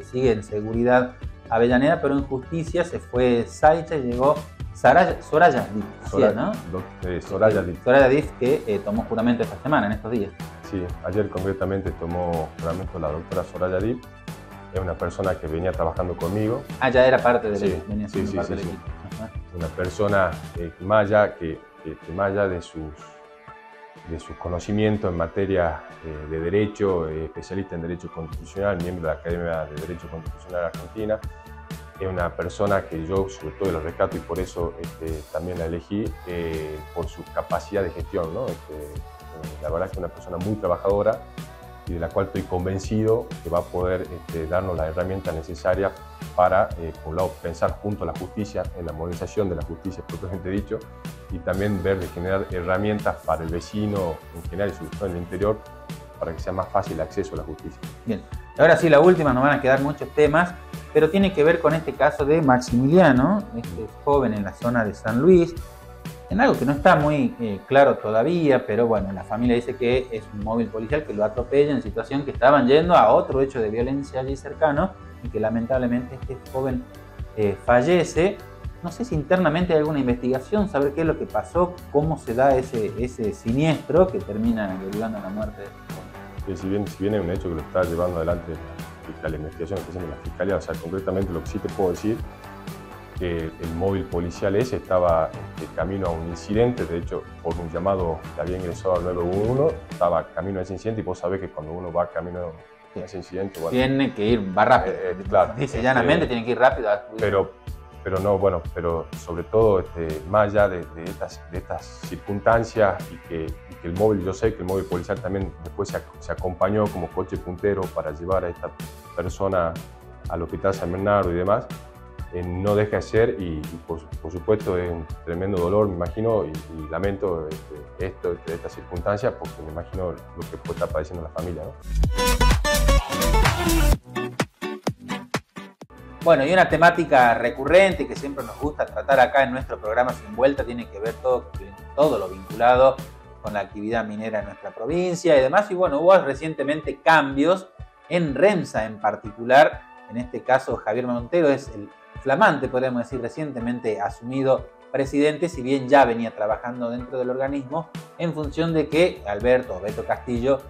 sigue en seguridad Avellaneda, pero en justicia se fue Saicha y llegó Soraya Diff, ¿no? Soraya Diff. Soraya Diff, que tomó juramento esta semana, en estos días. Sí, ayer concretamente tomó juramento la doctora Soraya Diff. Es una persona que venía trabajando conmigo. Ah, ya era parte del equipo. Venía siendo parte del equipo. Una persona más allá de sus conocimientos en materia de derecho, especialista en derecho constitucional, miembro de la Academia de Derecho Constitucional Argentina. Es una persona que yo sobre todo lo rescato y por eso también la elegí, por su capacidad de gestión, ¿no? La verdad es que es una persona muy trabajadora y de la cual estoy convencido que va a poder darnos las herramientas necesarias para, por un lado, pensar junto a la justicia, en la modernización de la justicia propiamente dicho, y también ver de generar herramientas para el vecino en general y sobre todo en el interior, para que sea más fácil el acceso a la justicia. Bien, ahora sí, la última, nos van a quedar muchos temas, pero tiene que ver con este caso de Maximiliano, este joven en la zona de San Luis, en algo que no está muy claro todavía, pero bueno, la familia dice que es un móvil policial que lo atropella en situación que estaban yendo a otro hecho de violencia allí cercano y que lamentablemente este joven fallece. No sé si internamente hay alguna investigación, saber qué es lo que pasó, cómo se da ese siniestro que termina derivando a la muerte de este joven. Si bien es un hecho que lo está llevando adelante la investigación que está haciendo la Fiscalía, o sea, concretamente lo que sí te puedo decir que el móvil policial ese estaba camino a un incidente, de hecho por un llamado que había ingresado al 911, estaba camino a ese incidente y vos sabés que cuando uno va camino a ese incidente... Bueno, tiene que ir, va rápido, claro, dice llanamente, tiene que ir rápido. Pero no, bueno, pero sobre todo más allá de estas circunstancias y que el móvil, yo sé que el móvil policial también después se acompañó como coche puntero para llevar a esta persona al hospital San Bernardo y demás, no deja de ser y por supuesto es un tremendo dolor, me imagino, y lamento estas circunstancias porque me imagino lo que puede estar padeciendo la familia, ¿no? Bueno, y una temática recurrente que siempre nos gusta tratar acá en nuestro programa Sin Vuelta tiene que ver todo lo vinculado con la actividad minera en nuestra provincia y demás. Y bueno, hubo recientemente cambios en REMSA en particular. En este caso, Javier Montero es el flamante, podríamos decir, recientemente asumido presidente, si bien ya venía trabajando dentro del organismo, en función de que Beto Castillo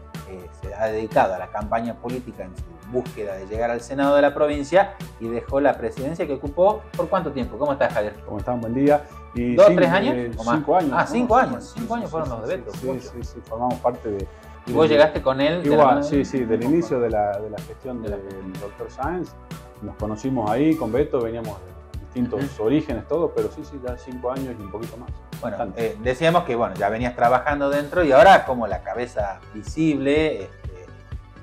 se ha dedicado a la campaña política en su búsqueda de llegar al Senado de la provincia y dejó la presidencia que ocupó. ¿Por cuánto tiempo? ¿Cómo estás, Javier? ¿Cómo están? Buen día. Y ¿2 o 3 años? ¿O más? 5 años. Ah, 5 años. Sí, 5 años fueron los de Beto. Sí, formamos parte de... ¿Y vos llegaste con él? Igual, sí, del inicio de la gestión del doctor Sáenz. Nos conocimos ahí con Beto, veníamos de distintos orígenes, todo, pero sí, ya 5 años y un poquito más. Bueno, decíamos que ya venías trabajando dentro y ahora como la cabeza visible,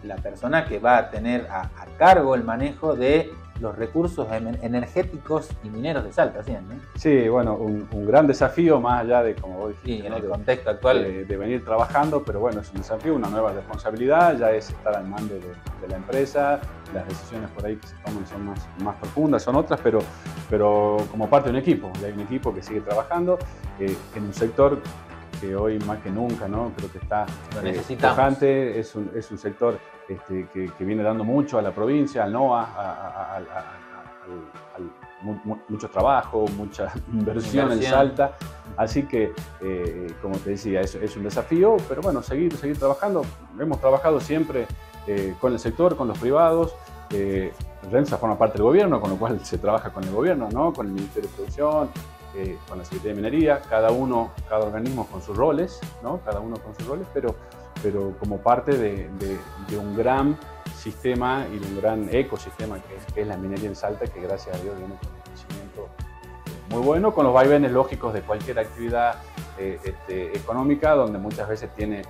la persona que va a tener a cargo el manejo de los recursos energéticos y mineros de Salta, ¿sí? Sí, bueno, un gran desafío, más allá de, como vos dijiste, sí, en el contexto actual de venir trabajando, pero bueno, es un desafío, una nueva responsabilidad, ya es estar al mando de la empresa, las decisiones por ahí que se toman son más profundas, son otras, pero como parte de un equipo, y hay un equipo que sigue trabajando en un sector que hoy más que nunca, ¿no? Creo que está pujante, es un sector que viene dando mucho a la provincia, al NOA, mucho trabajo, mucha inversión en Salta, así que, como te decía, es un desafío, pero bueno, seguir trabajando. Hemos trabajado siempre con el sector, con los privados. REMSA forma parte del gobierno, con lo cual se trabaja con el gobierno, ¿no? Con el Ministerio de Producción, con la Secretaría de Minería, cada organismo con sus roles, ¿no? Cada uno con sus roles, pero como parte de un gran sistema y de un gran ecosistema que es la minería en Salta, que gracias a Dios viene con un crecimiento muy bueno, con los vaivenes lógicos de cualquier actividad económica, donde muchas veces tiene...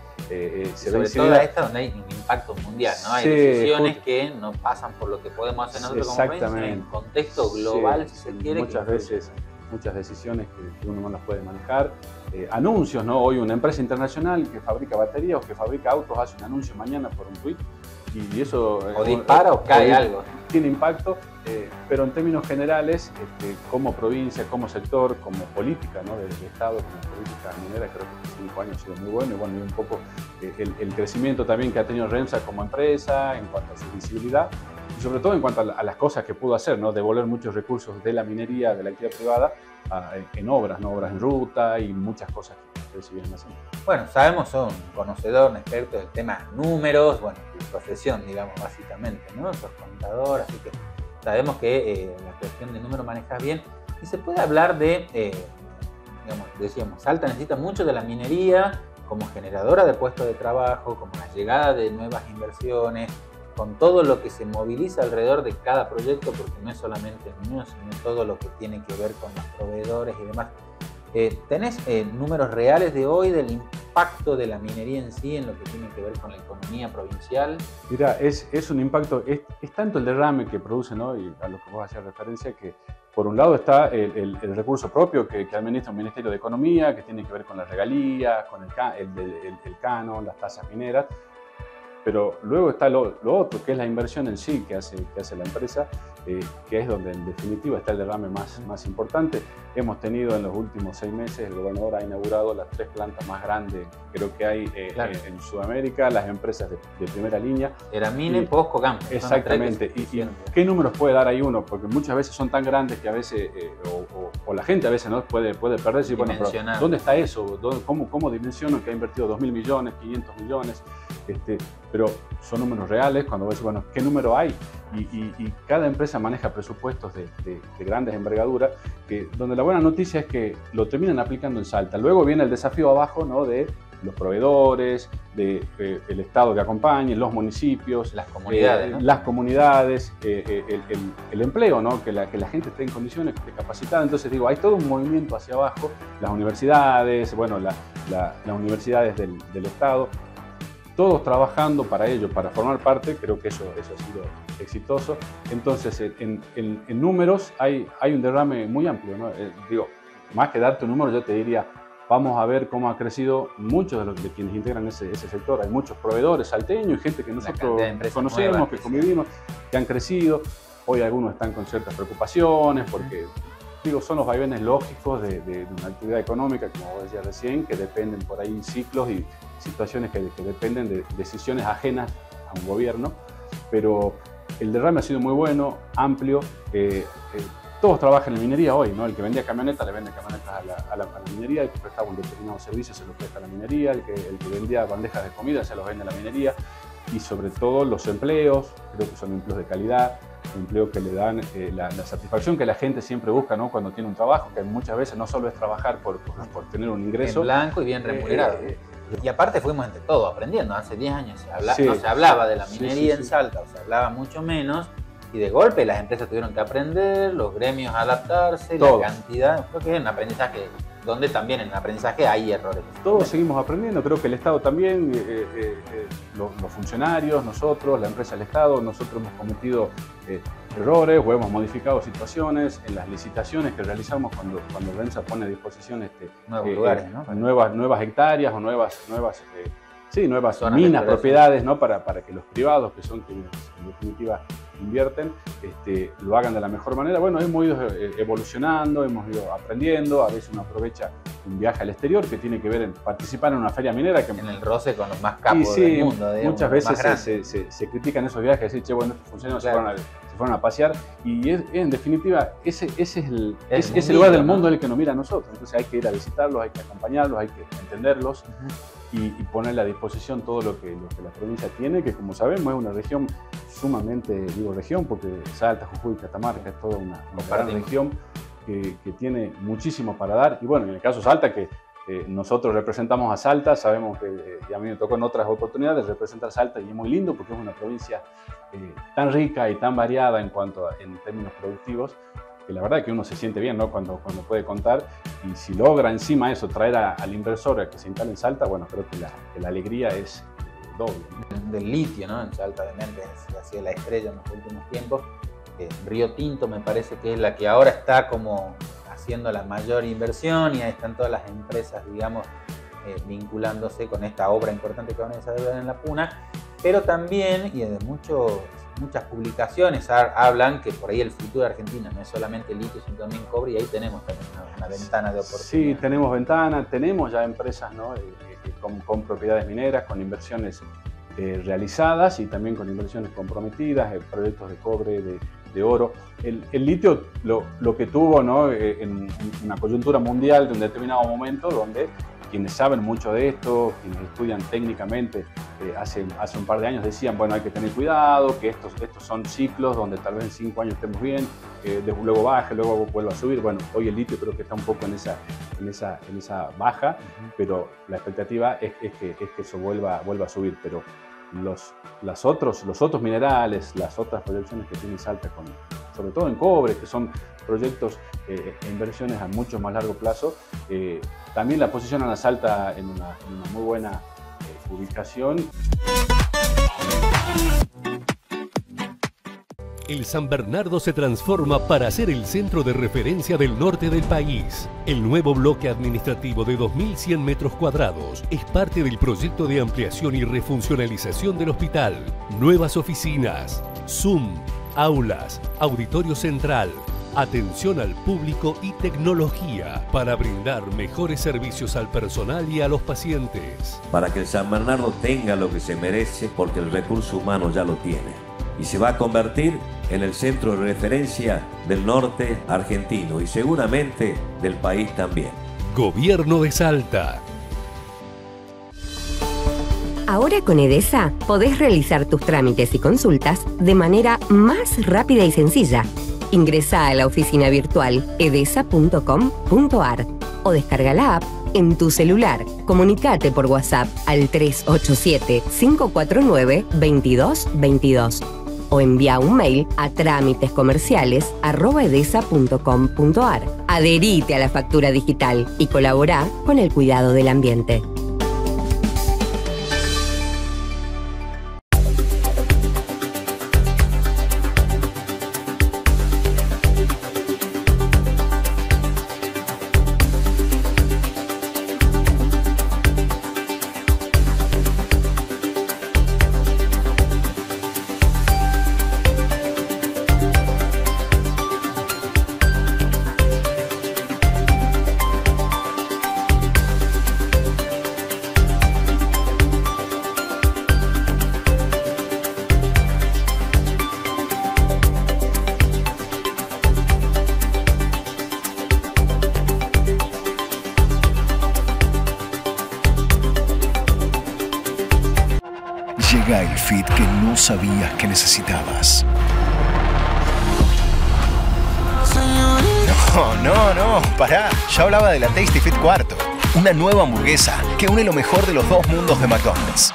sobre todo esta donde hay un impacto mundial, ¿no? Hay decisiones que no pasan por lo que podemos hacer nosotros como país, sino en un contexto global, si se quiere. Muchas veces muchas decisiones que uno no las puede manejar. Anuncios, ¿no? Hoy una empresa internacional que fabrica baterías o que fabrica autos hace un anuncio mañana por un tweet y eso... O dispara o cae algo. Tiene impacto, pero en términos generales, como provincia, como sector, como política, ¿no? del Estado, como política minera, creo que estos 5 años ha sido muy bueno y bueno, y un poco el crecimiento también que ha tenido REMSA como empresa en cuanto a su visibilidad. Y sobre todo en cuanto a las cosas que pudo hacer, ¿no? Devolver muchos recursos de la minería, de la actividad privada, en obras, ¿no? Obras en ruta y muchas cosas que ustedes se vienen haciendo. Bueno, sabemos, son conocedor, un experto del tema números, bueno, tu profesión, digamos, básicamente, ¿no? Sos contador, así que sabemos que la cuestión de números manejas bien. Y se puede hablar de, digamos, decíamos, Salta necesita mucho de la minería como generadora de puestos de trabajo, como la llegada de nuevas inversiones, con todo lo que se moviliza alrededor de cada proyecto, porque no es solamente el mío, sino todo lo que tiene que ver con los proveedores y demás. ¿Tenés números reales de hoy del impacto de la minería en sí en lo que tiene que ver con la economía provincial? Mira, es un impacto, es tanto el derrame que produce, ¿no? Y a lo que vos hacías referencia, que por un lado está el recurso propio que administra el Ministerio de Economía, que tiene que ver con las regalías, con el canon, las tasas mineras. Pero luego está lo otro, que es la inversión en sí que hace la empresa, que es donde en definitiva está el derrame más importante. Hemos tenido en los últimos 6 meses, el gobernador ha inaugurado las 3 plantas más grandes, creo que hay en Sudamérica, las empresas de primera línea. Eramine, Posco, Campo. Exactamente. ¿Y qué números puede dar ahí uno? Porque muchas veces son tan grandes que a veces, o la gente a veces no puede perderse. Bueno, pero ¿dónde está eso? ¿Cómo dimensiono que ha invertido 2.000 millones, 500 millones? Pero son números reales cuando ves, bueno, ¿qué número hay? Y cada empresa maneja presupuestos de grandes envergaduras, donde la buena noticia es que lo terminan aplicando en Salta. Luego viene el desafío abajo, ¿no? De los proveedores, del Estado que acompañe, los municipios, las comunidades, ¿no? Las comunidades, el empleo, ¿no? Que la gente esté en condiciones de capacitada. Entonces digo, hay todo un movimiento hacia abajo, las universidades, bueno, las universidades del Estado, todos trabajando para ello, para formar parte. Creo que eso ha sido exitoso. Entonces, en números hay un derrame muy amplio, ¿no? Digo, más que darte un número, yo te diría, vamos a ver cómo ha crecido muchos de quienes integran ese sector. Hay muchos proveedores salteños y gente que nosotros conocemos, que convivimos, que han crecido. Hoy algunos están con ciertas preocupaciones porque, digo, son los vaivenes lógicos de una actividad económica, como vos decías recién, que dependen por ahí ciclos y situaciones que dependen de decisiones ajenas a un gobierno. Pero el derrame ha sido muy bueno, amplio. Todos trabajan en minería hoy, ¿no? El que vendía camionetas le vende camionetas a la minería, el que prestaba un determinado servicio se lo presta a la minería, el que vendía bandejas de comida se los vende a la minería. y sobre todo los empleos, creo que son empleos de calidad, empleos que le dan la satisfacción que la gente siempre busca, ¿no? Cuando tiene un trabajo, que muchas veces no solo es trabajar por tener un ingreso. En blanco y bien remunerado. Y aparte fuimos entre todos aprendiendo. Hace 10 años sí, no se hablaba de la minería en Salta, o se hablaba mucho menos. Y de golpe las empresas tuvieron que aprender, los gremios adaptarse, todos. La cantidad. Creo que es un aprendizaje donde también en el aprendizaje hay errores. Todos seguimos aprendiendo, creo que el Estado también, los funcionarios, nosotros, la empresa del Estado, nosotros hemos cometido errores o hemos modificado situaciones en las licitaciones que realizamos cuando Rensa pone a disposición nuevos lugares, ¿no? nuevas hectáreas o nuevas minas, propiedades, ¿no? para que los privados, que son quienes en definitiva invierten, lo hagan de la mejor manera. Bueno, hemos ido evolucionando, hemos ido aprendiendo, a veces uno aprovecha un viaje al exterior que tiene que ver en participar en una feria minera. En el roce con los más capos del mundo. Digamos, muchas veces se critican esos viajes, decir, che, bueno, estos funcionarios se fueron a pasear, y en definitiva ese es el lugar del mundo en el que nos mira a nosotros. Entonces hay que ir a visitarlos, hay que acompañarlos, hay que entenderlos y ponerle a disposición todo lo que la provincia tiene, que como sabemos es una región sumamente, digo región porque Salta, Jujuy, Catamarca es toda una gran región que tiene muchísimo para dar. Y bueno, en el caso de Salta, que nosotros representamos a Salta, sabemos que y a mí me tocó en otras oportunidades representar Salta, y es muy lindo porque es una provincia tan rica y tan variada en términos productivos, que la verdad que uno se siente bien, ¿no? cuando puede contar, y si logra encima eso traer al inversor a que se instale en Salta, bueno, creo que la alegría es doble. Del litio, ¿no? En Salta de Mente ha sido la estrella en los últimos tiempos. Río Tinto me parece que es la que ahora está como haciendo la mayor inversión, y ahí están todas las empresas, digamos, vinculándose con esta obra importante que van a desarrollar en la Puna. Pero también, y de muchas publicaciones hablan que por ahí el futuro de Argentina no es solamente litio, sino también cobre, y ahí tenemos también una ventana de oportunidad. Sí, tenemos ventana, tenemos ya empresas, ¿no? con propiedades mineras, con inversiones realizadas y también con inversiones comprometidas, proyectos de cobre, de oro. El litio lo que tuvo, ¿no? En una coyuntura mundial de un determinado momento, donde quienes saben mucho de esto, quienes estudian técnicamente, hace un par de años decían, bueno, hay que tener cuidado, que estos son ciclos donde tal vez en 5 años estemos bien, luego baje, luego vuelva a subir. Bueno, hoy el litio creo que está un poco en esa baja, pero la expectativa es que eso vuelva a subir. Pero los otros minerales, las otras proyecciones que tiene Salta, sobre todo en cobre, que son proyectos e inversiones a mucho más largo plazo, también la posicionan a Salta en una muy buena ubicación. El San Bernardo se transforma para ser el centro de referencia del norte del país. El nuevo bloque administrativo de 2.100 metros cuadrados es parte del proyecto de ampliación y refuncionalización del hospital. Nuevas oficinas, Zoom, aulas, auditorio central, atención al público y tecnología para brindar mejores servicios al personal y a los pacientes. Para que el San Bernardo tenga lo que se merece, porque el recurso humano ya lo tiene. Y se va a convertir en el centro de referencia del norte argentino y seguramente del país también. Gobierno de Salta. Ahora con Edesa podés realizar tus trámites y consultas de manera más rápida y sencilla. Ingresá a la oficina virtual edesa.com.ar o descarga la app en tu celular. Comunicate por WhatsApp al 387-549-2222 o envía un mail a trámitescomerciales@edesa.com.ar. Adherite a la factura digital y colabora con el cuidado del ambiente. el fit que no sabías que necesitabas. No, pará. Ya hablaba de la Tasty Fit Cuarto, una nueva hamburguesa que une lo mejor de los dos mundos de McDonald's.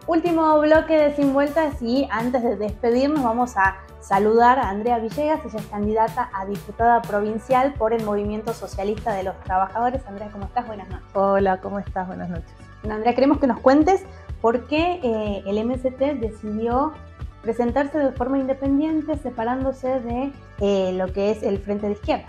Último bloque de Sin Vueltas y antes de despedirnos vamos a saludar a Andrea Villegas, ella es candidata a diputada provincial por el Movimiento Socialista de los Trabajadores. Andrea, ¿cómo estás? Buenas noches. Hola, ¿cómo estás? Buenas noches. Bueno, Andrea, queremos que nos cuentes por qué el MST decidió presentarse de forma independiente, separándose de lo que es el Frente de Izquierda.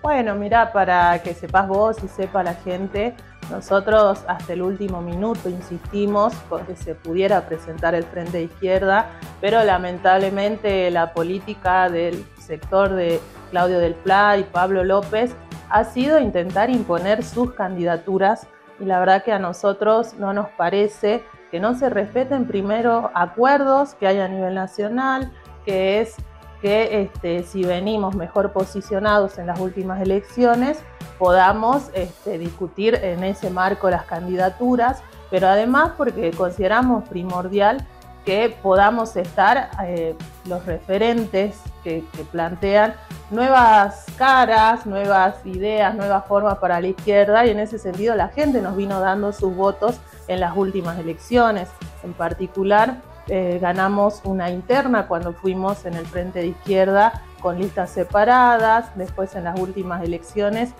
Bueno, mira, para que sepas vos y sepa la gente, nosotros hasta el último minuto insistimos con que se pudiera presentar el Frente de Izquierda, pero lamentablemente la política del sector de Claudio Del Pla y Pablo López ha sido intentar imponer sus candidaturas y la verdad que a nosotros no nos parece que no se respeten primero acuerdos que hay a nivel nacional, que es que si venimos mejor posicionados en las últimas elecciones, podamos discutir en ese marco las candidaturas, pero además porque consideramos primordial que podamos estar los referentes que plantean nuevas caras, nuevas ideas, nuevas formas para la izquierda, y en ese sentido la gente nos vino dando sus votos en las últimas elecciones. En particular, ganamos una interna cuando fuimos en el Frente de Izquierda con listas separadas. Después en las últimas elecciones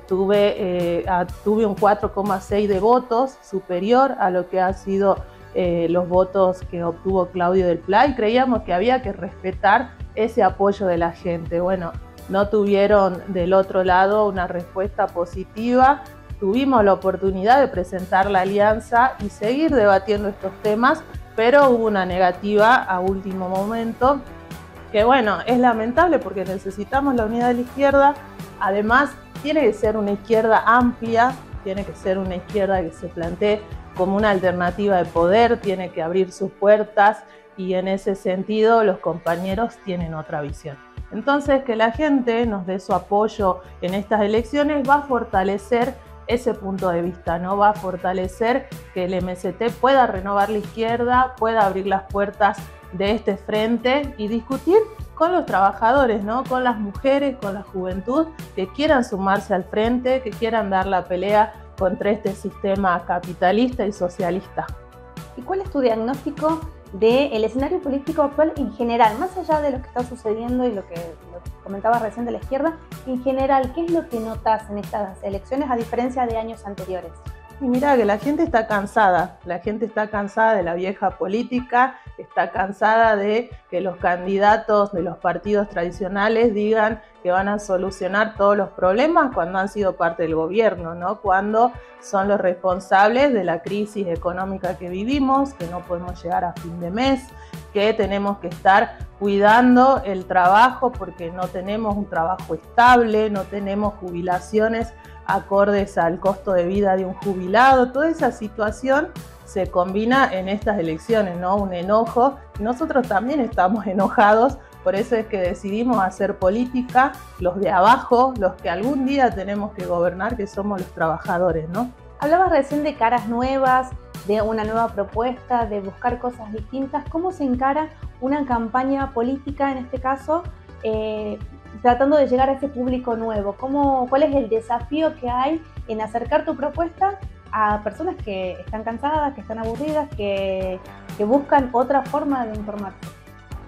tuve un 4,6 de votos, superior a lo que ha sido los votos que obtuvo Claudio Del Pla, y creíamos que había que respetar ese apoyo de la gente. Bueno, no tuvieron del otro lado una respuesta positiva. Tuvimos la oportunidad de presentar la alianza y seguir debatiendo estos temas, pero hubo una negativa a último momento, que bueno, es lamentable porque necesitamos la unidad de la izquierda. Además, tiene que ser una izquierda amplia, tiene que ser una izquierda que se plantee como una alternativa de poder, tiene que abrir sus puertas, y en ese sentido los compañeros tienen otra visión. Entonces, que la gente nos dé su apoyo en estas elecciones va a fortalecer ese punto de vista, ¿no? Va a fortalecer que el MST pueda renovar la izquierda, pueda abrir las puertas de este frente y discutir con los trabajadores, ¿no? Con las mujeres, con la juventud, que quieran sumarse al frente, que quieran dar la pelea contra este sistema capitalista y socialista. ¿Y cuál es tu diagnóstico del escenario político actual en general, más allá de lo que está sucediendo y lo que comentabas recién de la izquierda, en general, qué es lo que notas en estas elecciones a diferencia de años anteriores? Y mira que la gente está cansada de la vieja política, está cansada de que los candidatos de los partidos tradicionales digan que van a solucionar todos los problemas cuando han sido parte del gobierno, ¿no? Cuando son los responsables de la crisis económica que vivimos, que no podemos llegar a fin de mes, que tenemos que estar cuidando el trabajo porque no tenemos un trabajo estable, no tenemos jubilaciones acordes al costo de vida de un jubilado. Toda esa situación se combina en estas elecciones, ¿no? Un enojo. Nosotros también estamos enojados, por eso es que decidimos hacer política, los de abajo, los que algún día tenemos que gobernar, que somos los trabajadores, ¿no? Hablabas recién de caras nuevas, de una nueva propuesta, de buscar cosas distintas. ¿Cómo se encara una campaña política, en este caso, tratando de llegar a ese público nuevo? ¿Cuál es el desafío que hay en acercar tu propuesta a personas que están cansadas, que están aburridas, que buscan otra forma de informarse?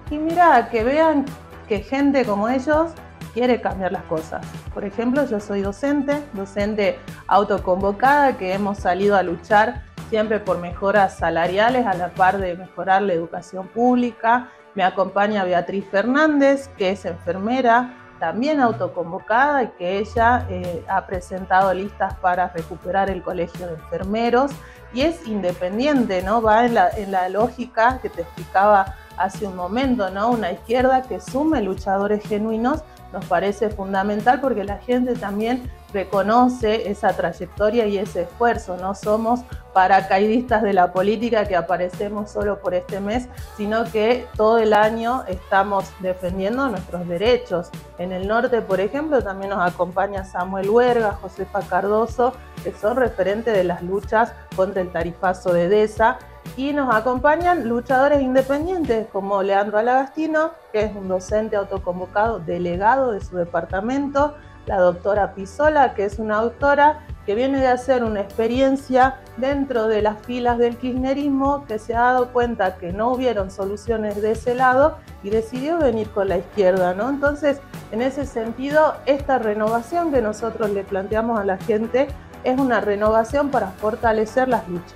Y mira, que vean que gente como ellos quiere cambiar las cosas. Por ejemplo, yo soy docente autoconvocada, que hemos salido a luchar siempre por mejoras salariales a la par de mejorar la educación pública. Me acompaña Beatriz Fernández, que es enfermera, también autoconvocada, y que ella ha presentado listas para recuperar el colegio de enfermeros, y es independiente, ¿no? Va en la lógica que te explicaba hace un momento, ¿no? Una izquierda que sume luchadores genuinos nos parece fundamental, porque la gente también reconoce esa trayectoria y ese esfuerzo. No somos paracaidistas de la política que aparecemos solo por este mes, sino que todo el año estamos defendiendo nuestros derechos. En el norte, por ejemplo, también nos acompaña Samuel Huerga, Josefa Cardoso, que son referentes de las luchas contra el tarifazo de EDESA, y nos acompañan luchadores independientes como Leandro Alagastino, que es un docente autoconvocado, delegado de su departamento, la doctora Pisola, que es una autora que viene de hacer una experiencia dentro de las filas del kirchnerismo, que se ha dado cuenta que no hubieron soluciones de ese lado y decidió venir con la izquierda, ¿no? Entonces, en ese sentido, esta renovación que nosotros le planteamos a la gente es una renovación para fortalecer las luchas.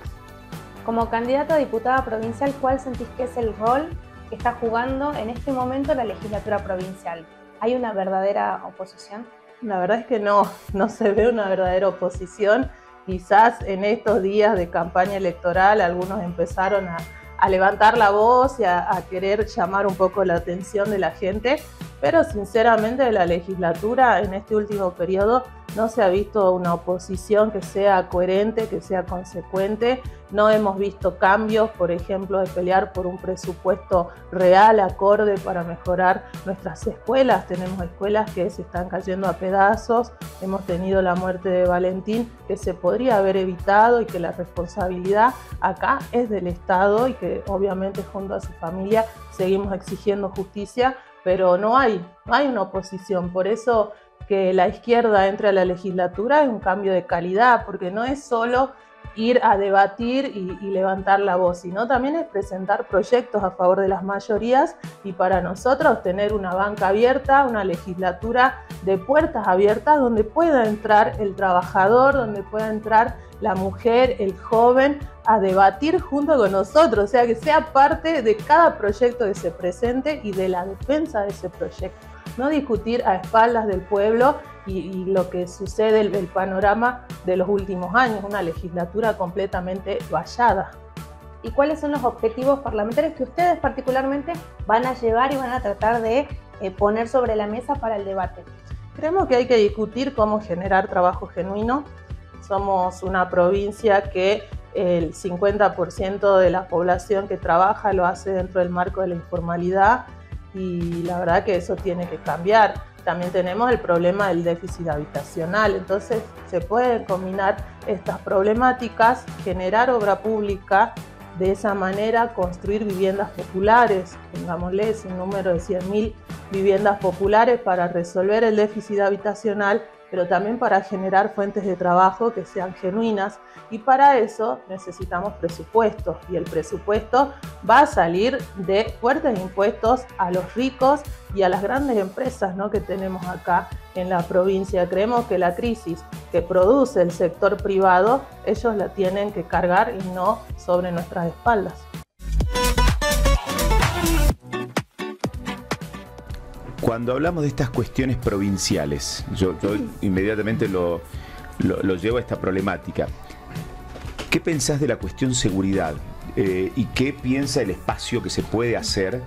Como candidata a diputada provincial, ¿cuál sentís que es el rol que está jugando en este momento la legislatura provincial? ¿Hay una verdadera oposición? La verdad es que no se ve una verdadera oposición. Quizás en estos días de campaña electoral algunos empezaron a levantar la voz y a querer llamar un poco la atención de la gente, pero sinceramente de la legislatura en este último periodo no se ha visto una oposición que sea coherente, que sea consecuente. No hemos visto cambios, por ejemplo, de pelear por un presupuesto real, acorde para mejorar nuestras escuelas. Tenemos escuelas que se están cayendo a pedazos. Hemos tenido la muerte de Valentín, que se podría haber evitado y que la responsabilidad acá es del Estado y que obviamente junto a su familia seguimos exigiendo justicia, pero no hay una oposición. Por eso que la izquierda entre a la legislatura es un cambio de calidad, porque no es solo ir a debatir y levantar la voz, sino también es presentar proyectos a favor de las mayorías, y para nosotros tener una banca abierta, una legislatura de puertas abiertas donde pueda entrar el trabajador, donde pueda entrar la mujer, el joven, a debatir junto con nosotros, o sea, que sea parte de cada proyecto que se presente y de la defensa de ese proyecto. No discutir a espaldas del pueblo y lo que sucede, el panorama de los últimos años, una legislatura completamente vallada. ¿Y cuáles son los objetivos parlamentarios que ustedes particularmente van a llevar y van a tratar de poner sobre la mesa para el debate? Creemos que hay que discutir cómo generar trabajo genuino. Somos una provincia que el 50% de la población que trabaja lo hace dentro del marco de la informalidad, y la verdad que eso tiene que cambiar. También tenemos el problema del déficit habitacional, entonces se pueden combinar estas problemáticas, generar obra pública, de esa manera construir viviendas populares, pongámosle ese número de 100.000 viviendas populares para resolver el déficit habitacional, pero también para generar fuentes de trabajo que sean genuinas, y para eso necesitamos presupuestos, y el presupuesto va a salir de fuertes impuestos a los ricos y a las grandes empresas, ¿no?, que tenemos acá en la provincia. Creemos que la crisis que produce el sector privado, ellos la tienen que cargar y no sobre nuestras espaldas. Cuando hablamos de estas cuestiones provinciales, yo inmediatamente lo llevo a esta problemática. ¿Qué pensás de la cuestión seguridad? ¿Y qué piensa el espacio que se puede hacer?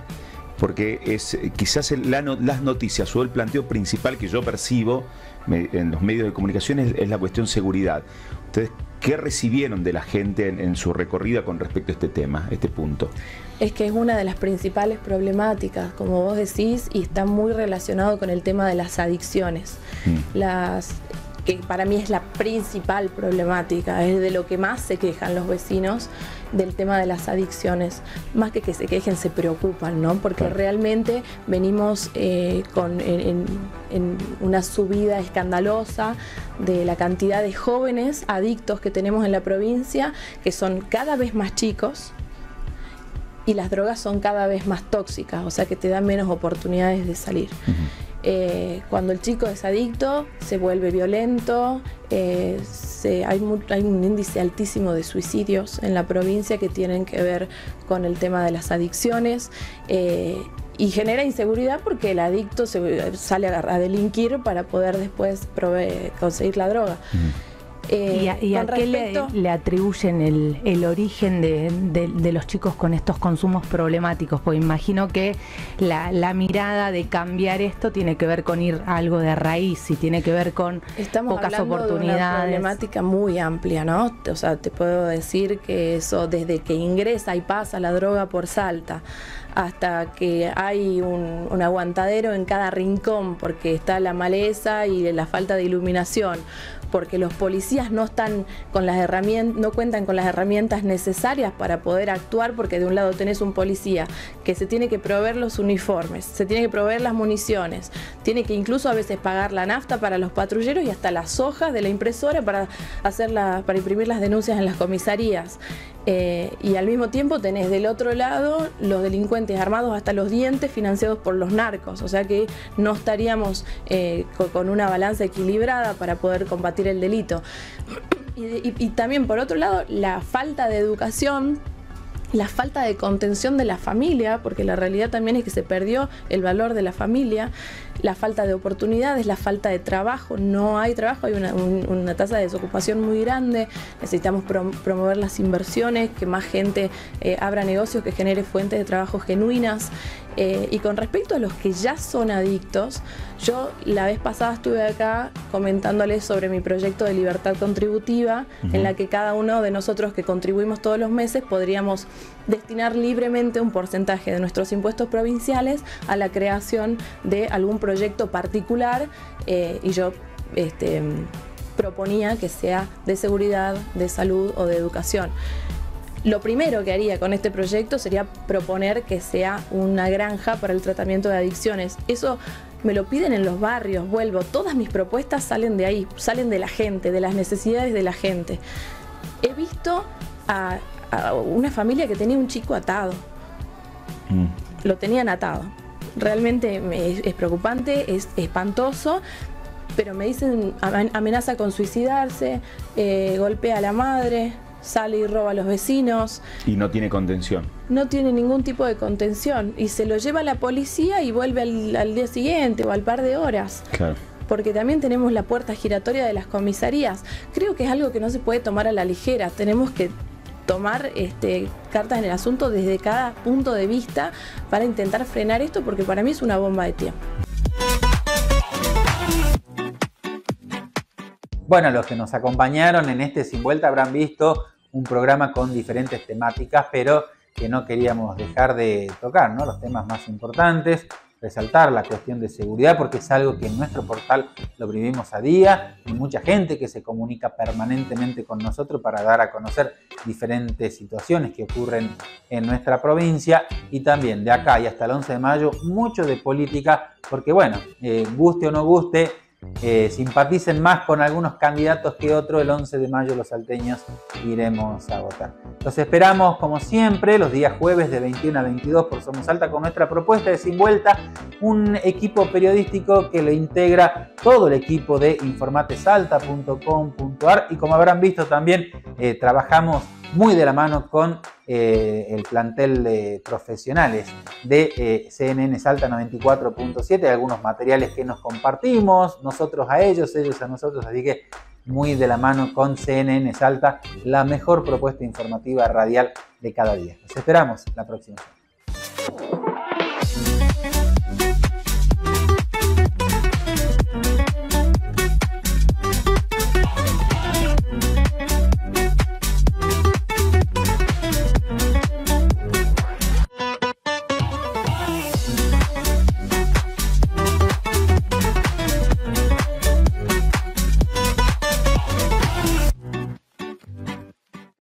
Porque es quizás las noticias o el planteo principal que yo percibo en los medios de comunicación es la cuestión seguridad. ¿Ustedes qué recibieron de la gente en su recorrida con respecto a este tema, este punto? Es que es una de las principales problemáticas, como vos decís, y está muy relacionado con el tema de las adicciones. Que para mí es la principal problemática, es de lo que más se quejan los vecinos, del tema de las adicciones. Más que se quejen, se preocupan, ¿no? Porque realmente venimos en una subida escandalosa de la cantidad de jóvenes adictos que tenemos en la provincia, que son cada vez más chicos, y las drogas son cada vez más tóxicas, o sea que te dan menos oportunidades de salir. Cuando el chico es adicto, se vuelve violento, hay un índice altísimo de suicidios en la provincia que tienen que ver con el tema de las adicciones, y genera inseguridad porque el adicto sale a delinquir para poder después conseguir la droga. ¿Y a qué le atribuyen el origen de los chicos con estos consumos problemáticos? Porque imagino que la mirada de cambiar esto tiene que ver con ir a algo de raíz y tiene que ver con pocas oportunidades. De una problemática muy amplia, ¿no? O sea, te puedo decir que eso desde que ingresa y pasa la droga por Salta hasta que hay un aguantadero en cada rincón porque está la maleza y la falta de iluminación, porque los policías no están con las herramientas, no cuentan con las herramientas necesarias para poder actuar, porque de un lado tenés un policía que se tiene que proveer los uniformes, se tiene que proveer las municiones, tiene que incluso a veces pagar la nafta para los patrulleros y hasta las hojas de la impresora para imprimir las denuncias en las comisarías. Y al mismo tiempo tenés del otro lado los delincuentes armados hasta los dientes financiados por los narcos, o sea que no estaríamos con una balanza equilibrada para poder combatir el delito. Y también por otro lado la falta de educación, la falta de contención de la familia, porque la realidad también es que se perdió el valor de la familia, la falta de oportunidades, la falta de trabajo, no hay trabajo, hay una tasa de desocupación muy grande, necesitamos promover las inversiones, que más gente abra negocios, que genere fuentes de trabajo genuinas. Y con respecto a los que ya son adictos, yo la vez pasada estuve acá comentándoles sobre mi proyecto de libertad contributiva, en la que cada uno de nosotros que contribuimos todos los meses podríamos destinar libremente un porcentaje de nuestros impuestos provinciales a la creación de algún proyecto particular, y yo proponía que sea de seguridad, de salud o de educación. Lo primero que haría con este proyecto sería proponer que sea una granja para el tratamiento de adicciones. Eso me lo piden en los barrios, vuelvo, todas mis propuestas salen de ahí, salen de la gente, de las necesidades de la gente. He visto a una familia que tenía un chico atado, lo tenían atado. Realmente es preocupante, es espantoso, pero me dicen, amenaza con suicidarse, golpea a la madre, sale y roba a los vecinos. Y no tiene contención. No tiene ningún tipo de contención y se lo lleva a la policía y vuelve al día siguiente o al par de horas. Claro. Porque también tenemos la puerta giratoria de las comisarías. Creo que es algo que no se puede tomar a la ligera. Tenemos que tomar cartas en el asunto desde cada punto de vista para intentar frenar esto, porque para mí es una bomba de tiempo. Bueno, los que nos acompañaron en este Sin Vuelta habrán visto un programa con diferentes temáticas, pero que no queríamos dejar de tocar, ¿no? Los temas más importantes, resaltar la cuestión de seguridad, porque es algo que en nuestro portal lo vivimos a día, y mucha gente que se comunica permanentemente con nosotros para dar a conocer diferentes situaciones que ocurren en nuestra provincia, y también de acá y hasta el 11 de mayo, mucho de política, porque bueno, guste o no guste, simpaticen más con algunos candidatos que otros, el 11 de mayo los salteños iremos a votar. Los esperamos como siempre los días jueves de 21 a 22 por Somos Salta con nuestra propuesta de Sin Vuelta, un equipo periodístico que lo integra todo el equipo de informatesalta.com.ar, y como habrán visto también trabajamos muy de la mano con el plantel de profesionales de CNN Salta 94.7, algunos materiales que nos compartimos, nosotros a ellos, ellos a nosotros, así que muy de la mano con CNN Salta, la mejor propuesta informativa radial de cada día. Los esperamos la próxima semana.